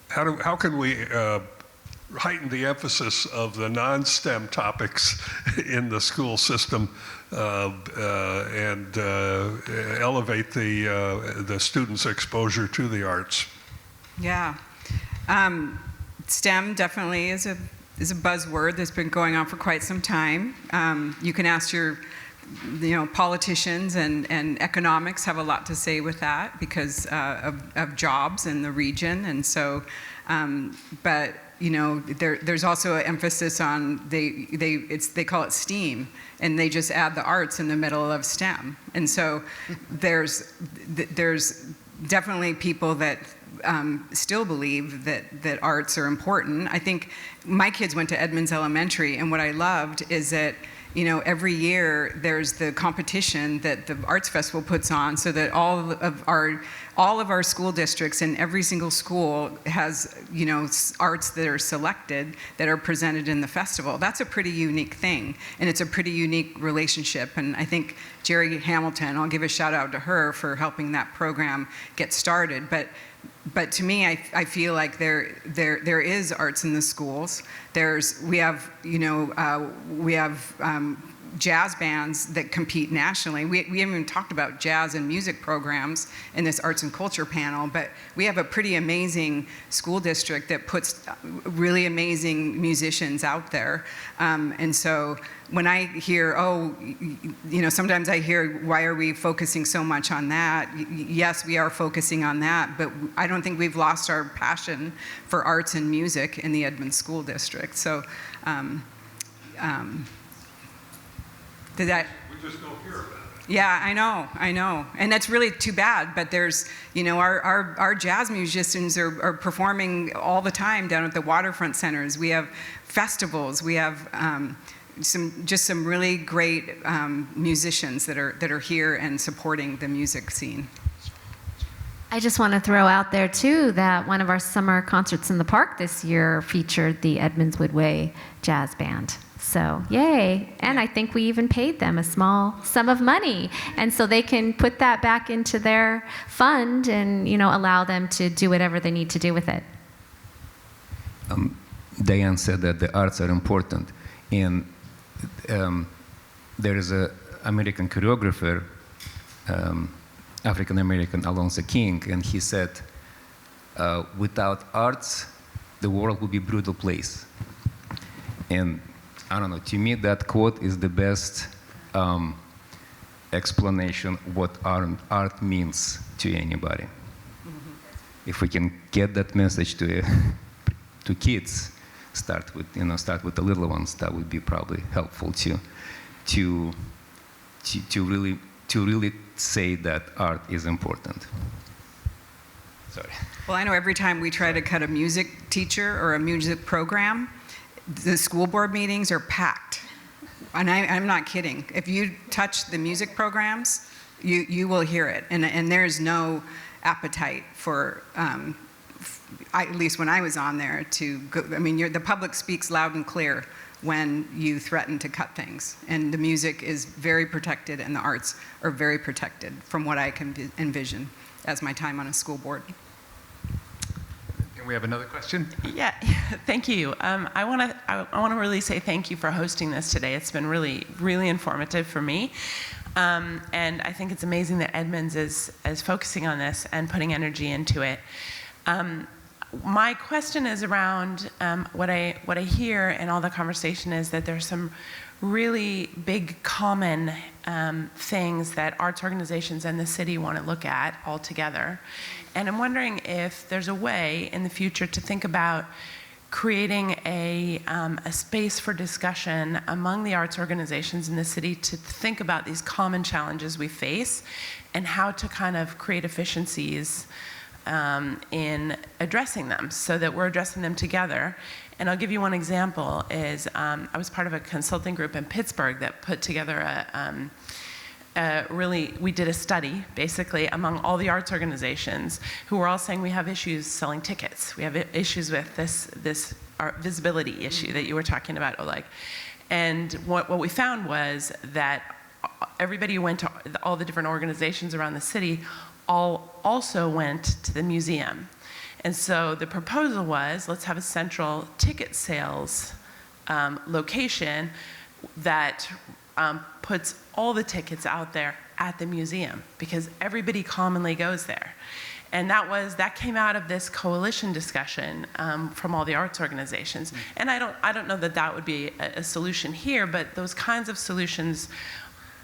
how can we heighten the emphasis of the non-STEM topics in the school system and elevate the students' exposure to the arts? Yeah. STEM definitely is a buzzword that's been going on for quite some time. You can ask your politicians, and economics have a lot to say with that because of jobs in the region, and so but there's also an emphasis on they call it STEAM, and they just add the arts in the middle of STEM, and so there's definitely people that still believe that arts are important. I think my kids went to Edmonds Elementary, and what I loved is that, you know, every year there's the competition that the Arts Festival puts on, so that all of our school districts and every single school has, you know, arts that are selected that are presented in the festival. That's a pretty unique thing, and it's a pretty unique relationship. And I think Jerry Hamilton, I'll give a shout out to her for helping that program get started. But to me, I feel like there is arts in the schools. We have jazz bands that compete nationally. We haven't even talked about jazz and music programs in this arts and culture panel, but we have a pretty amazing school district that puts really amazing musicians out there. And so when I hear, you know, sometimes I hear, why are we focusing so much on that? Yes, we are focusing on that, but I don't think we've lost our passion for arts and music in the Edmonds School District. So, did that? We just don't hear about it. Yeah, I know. And that's really too bad, but there's, you know, our jazz musicians are performing all the time down at the waterfront centers. We have festivals, we have some really great musicians that are here and supporting the music scene. I just want to throw out there too that one of our summer concerts in the park this year featured the Edmonds Woodway Jazz Band. So, yay. And I think we even paid them a small sum of money. And so they can put that back into their fund and, you know, allow them to do whatever they need to do with it. Diane said that the arts are important. And there is an American choreographer, African-American Alonzo King, and he said, without arts, the world would be a brutal place. And I don't know, to me that quote is the best explanation what art means to anybody. Mm-hmm. If we can get that message to kids, start with the little ones, that would be probably helpful to really say that art is important. Sorry. Well, I know every time we try to cut a music teacher or a music program, the school board meetings are packed. And I'm not kidding. If you touch the music programs, you will hear it. And there's no appetite for, at least when I was on there, to go. I mean, the public speaks loud and clear when you threaten to cut things. And the music is very protected and the arts are very protected from what I can envision as my time on a school board. And we have another question. Yeah, thank you. I want to really say thank you for hosting this today. It's been really, really informative for me. And I think it's amazing that Edmonds is focusing on this and putting energy into it. My question is around what I hear in all the conversation is that there's some really big common things that arts organizations and the city want to look at all together. And I'm wondering if there's a way in the future to think about creating a space for discussion among the arts organizations in the city to think about these common challenges we face and how to kind of create efficiencies in addressing them so that we're addressing them together. And I'll give you one example is I was part of a consulting group in Pittsburgh that put together we did a study basically among all the arts organizations who were all saying we have issues selling tickets. We have issues with this art visibility issue that you were talking about, Oleg. And what we found was that everybody who went to all the different organizations around the city also went to the museum. And so the proposal was, let's have a central ticket sales location that puts all the tickets out there at the museum because everybody commonly goes there. And that came out of this coalition discussion from all the arts organizations. And I don't know that would be a solution here, but those kinds of solutions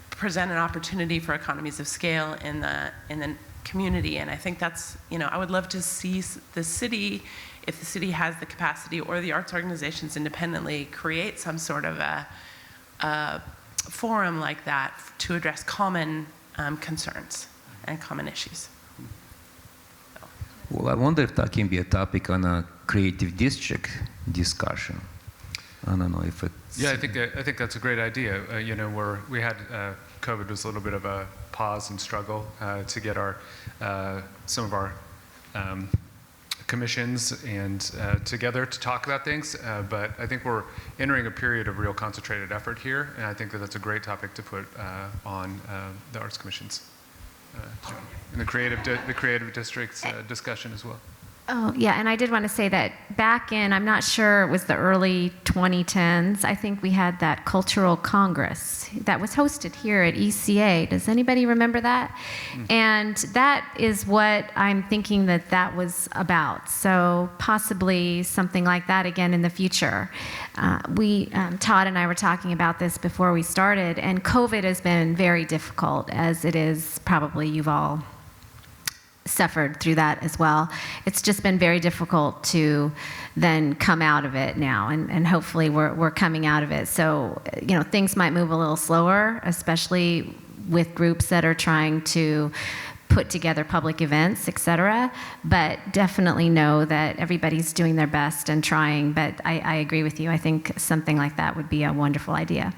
present an opportunity for economies of scale in the community. And I think that's, I would love to see the city, if the city has the capacity or the arts organizations independently, create some sort of a forum like that to address common concerns and common issues. Well, I wonder if that can be a topic on a creative district discussion. I don't know if it's... Yeah, I think that's a great idea. You know, we had COVID was a little bit of a pause and struggle to get our some of our commissions and together to talk about things. But I think we're entering a period of real concentrated effort here, and I think that that's a great topic to put on the arts commissions in the creative districts discussion as well. Oh, yeah, and I did want to say that back in, I'm not sure, it was the early 2010s, I think we had that cultural congress that was hosted here at ECA. Does anybody remember that? And that is what I'm thinking that was about. So possibly something like that again in the future. Todd and I were talking about this before we started, and COVID has been very difficult, as it is probably you've all suffered through that as well. It's just been very difficult to then come out of it now, and hopefully we're coming out of it. So, you know, things might move a little slower, especially with groups that are trying to put together public events, et cetera. But definitely know that everybody's doing their best and trying. But I agree with you. I think something like that would be a wonderful idea.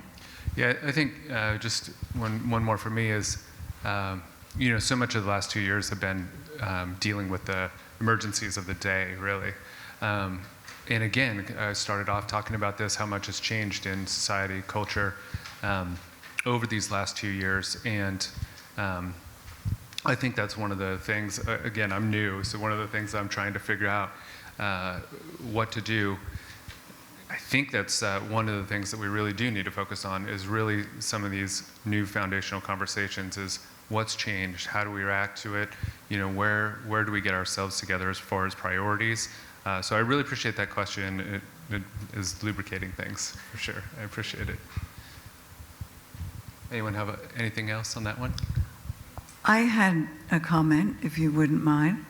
Yeah, I think just one more for me is, you know, so much of the last 2 years have been dealing with the emergencies of the day, really. And again, I started off talking about this, how much has changed in society, culture, over these last 2 years. And I think that's one of the things, again, I'm new, so one of the things I'm trying to figure out what to do. I think that's one of the things that we really do need to focus on is really some of these new foundational conversations is what's changed, how do we react to it, you know, where do we get ourselves together as far as priorities. So I really appreciate that question. It is lubricating things, for sure. I appreciate it. Anyone have anything else on that one? I had a comment, if you wouldn't mind.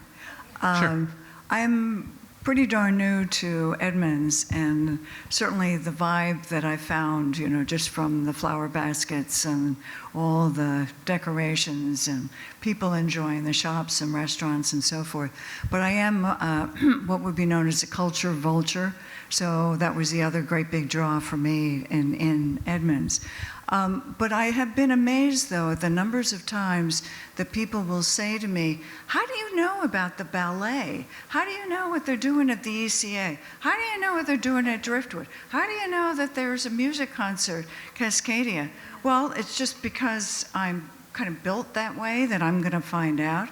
Sure. I'm pretty darn new to Edmonds, and certainly the vibe that I found, you know, just from the flower baskets and all the decorations and people enjoying the shops and restaurants and so forth. But I am what would be known as a culture vulture, so that was the other great big draw for me in Edmonds. But I have been amazed, though, at the numbers of times that people will say to me, how do you know about the ballet? How do you know what they're doing at the ECA? How do you know what they're doing at Driftwood? How do you know that there's a music concert, Cascadia? Well, it's just because I'm kind of built that way that I'm going to find out.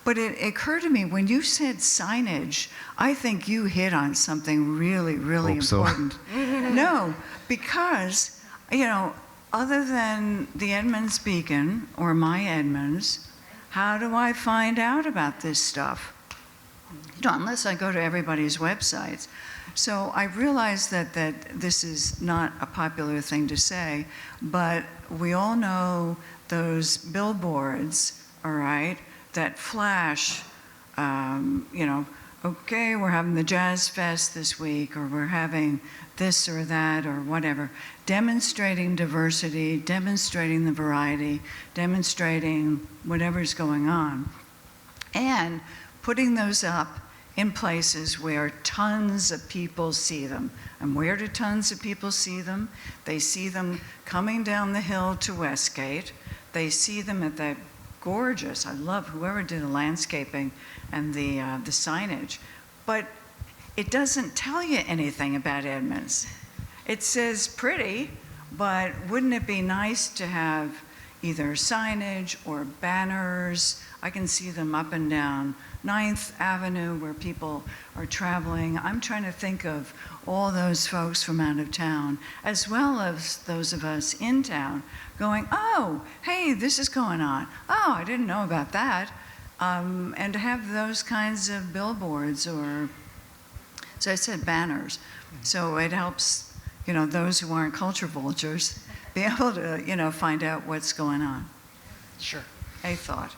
But it occurred to me, when you said signage, I think you hit on something really, really important. No, because, you know, other than the Edmonds Beacon or My Edmonds, how do I find out about this stuff? You know, unless I go to everybody's websites. So I realize that this is not a popular thing to say, but we all know those billboards, all right, that flash, you know, okay, we're having the Jazz Fest this week, or we're having this or that or whatever, demonstrating diversity, demonstrating the variety, demonstrating whatever's going on, and putting those up in places where tons of people see them. And where do tons of people see them? They see them coming down the hill to Westgate. They see them at that gorgeous, I love whoever did the landscaping and the signage, but it doesn't tell you anything about Edmonds. It says pretty, but wouldn't it be nice to have either signage or banners? I can see them up and down 9th Avenue where people are traveling. I'm trying to think of all those folks from out of town, as well as those of us in town, going, oh, hey, this is going on. Oh, I didn't know about that. And to have those kinds of billboards or, so I said banners. So it helps, you know, those who aren't culture vultures be able to, you know, find out what's going on. Sure. A thought.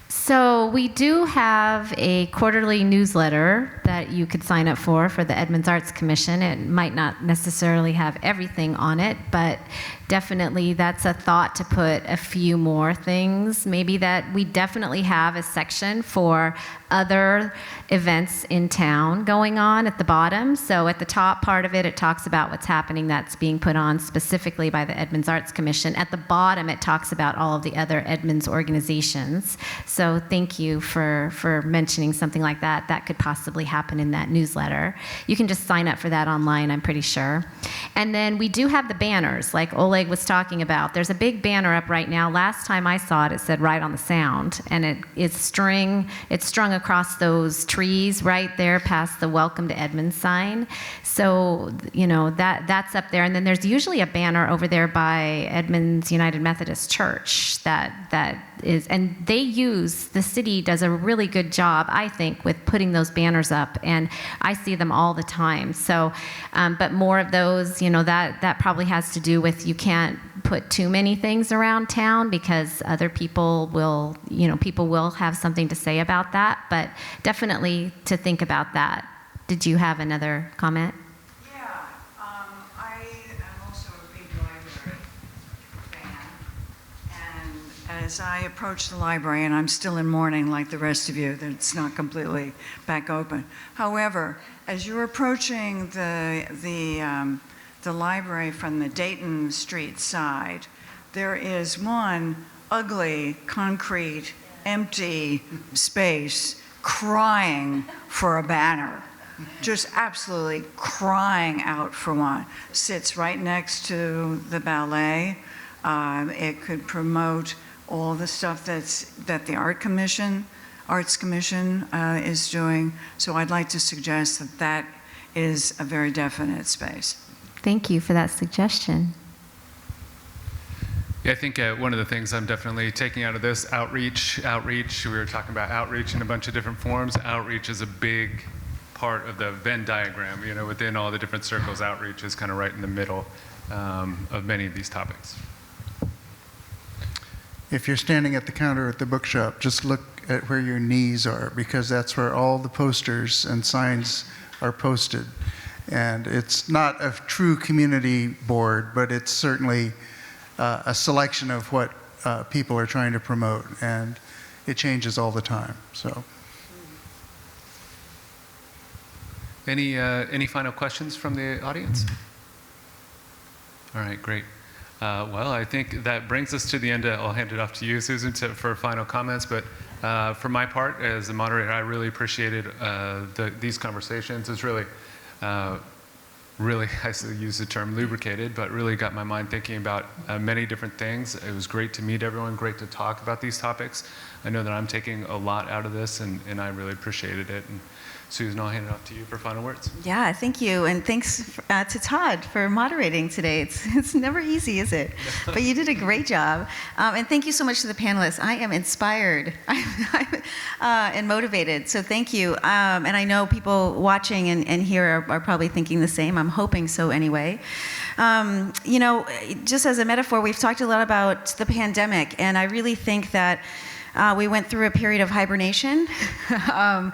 So we do have a quarterly newsletter that you could sign up for the Edmonds Arts Commission. It might not necessarily have everything on it, but definitely that's a thought to put a few more things. Maybe that we definitely have a section for other events in town going on at the bottom. So at the top part of it, it talks about what's happening that's being put on specifically by the Edmonds Arts Commission. At the bottom, it talks about all of the other Edmonds organizations. So thank you for mentioning something like that. That could possibly happen in that newsletter. You can just sign up for that online, I'm pretty sure. And then we do have the banners, like Oleg was talking about. There's a big banner up right now. Last time I saw it, it said Right on the Sound, and it's strung across those trees right there past the Welcome to Edmonds sign. So, you know, that's up there. And then there's usually a banner over there by Edmonds United Methodist Church that is, and the city does a really good job, I think, with putting those banners up, and I see them all the time. So, but more of those, you know, that probably has to do with you can't put too many things around town because other people will have something to say about that, but definitely to think about that. Did you have another comment? Yeah, I am also a big library fan, and as I approach the library, and I'm still in mourning like the rest of you, that it's not completely back open. However, as you're approaching the library from the Dayton Street side, there is one ugly, concrete, empty space crying for a banner. Just absolutely crying out for one. Sits right next to the ballet. It could promote all the stuff that the Arts Commission is doing. So I'd like to suggest that is a very definite space. Thank you for that suggestion. Yeah, I think one of the things I'm definitely taking out of this, outreach. We were talking about outreach in a bunch of different forms. Outreach is a big part of the Venn diagram. You know, within all the different circles, outreach is kind of right in the middle of many of these topics. If you're standing at the counter at the bookshop, just look at where your knees are, because that's where all the posters and signs are posted. And it's not a true community board, but it's certainly a selection of what people are trying to promote, and it changes all the time. So, any final questions from the audience? All right, great. Well, I think that brings us to the end. I'll hand it off to you, Susan, for final comments. But for my part, as the moderator, I really appreciated these conversations. It's really, I still use the term lubricated, but really got my mind thinking about many different things. It was great to meet everyone, great to talk about these topics. I know that I'm taking a lot out of this, and I really appreciated it. And Susan, I'll hand it off to you for final words. Yeah, thank you. And thanks to Todd for moderating today. It's never easy, is it? But you did a great job. And thank you so much to the panelists. I am inspired and motivated. So thank you. And I know people watching and here are probably thinking the same. I'm hoping so anyway. You know, just as a metaphor, we've talked a lot about the pandemic. And I really think that we went through a period of hibernation, and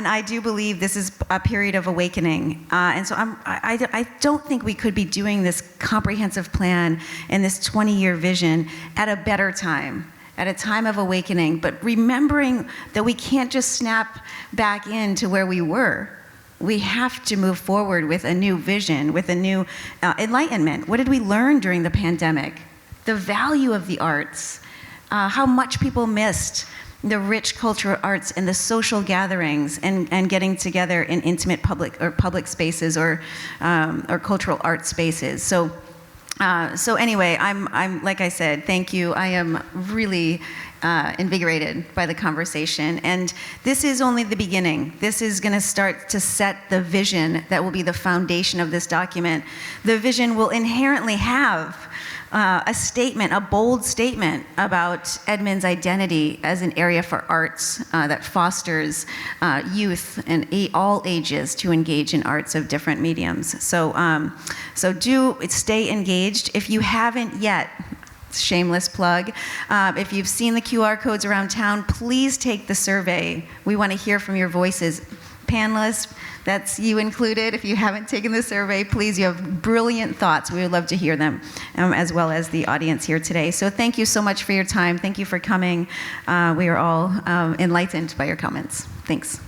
I do believe this is a period of awakening. And so I don't think we could be doing this comprehensive plan and this 20-year vision at a better time, at a time of awakening, but remembering that we can't just snap back into where we were. We have to move forward with a new vision, with a new enlightenment. What did we learn during the pandemic? The value of the arts. How much people missed the rich cultural arts and the social gatherings and getting together in intimate public spaces or cultural art spaces. So anyway, I'm like I said, thank you. I am really invigorated by the conversation, and this is only the beginning. This is going to start to set the vision that will be the foundation of this document. The vision will inherently have a statement, a bold statement about Edmonds' identity as an area for arts that fosters youth and all ages to engage in arts of different mediums. So do stay engaged. If you haven't yet, shameless plug, if you've seen the QR codes around town, please take the survey. We want to hear from your voices. panelists, that's you included. If you haven't taken the survey, please, you have brilliant thoughts. We would love to hear them, as well as the audience here today. So thank you so much for your time. Thank you for coming. We are all enlightened by your comments. Thanks.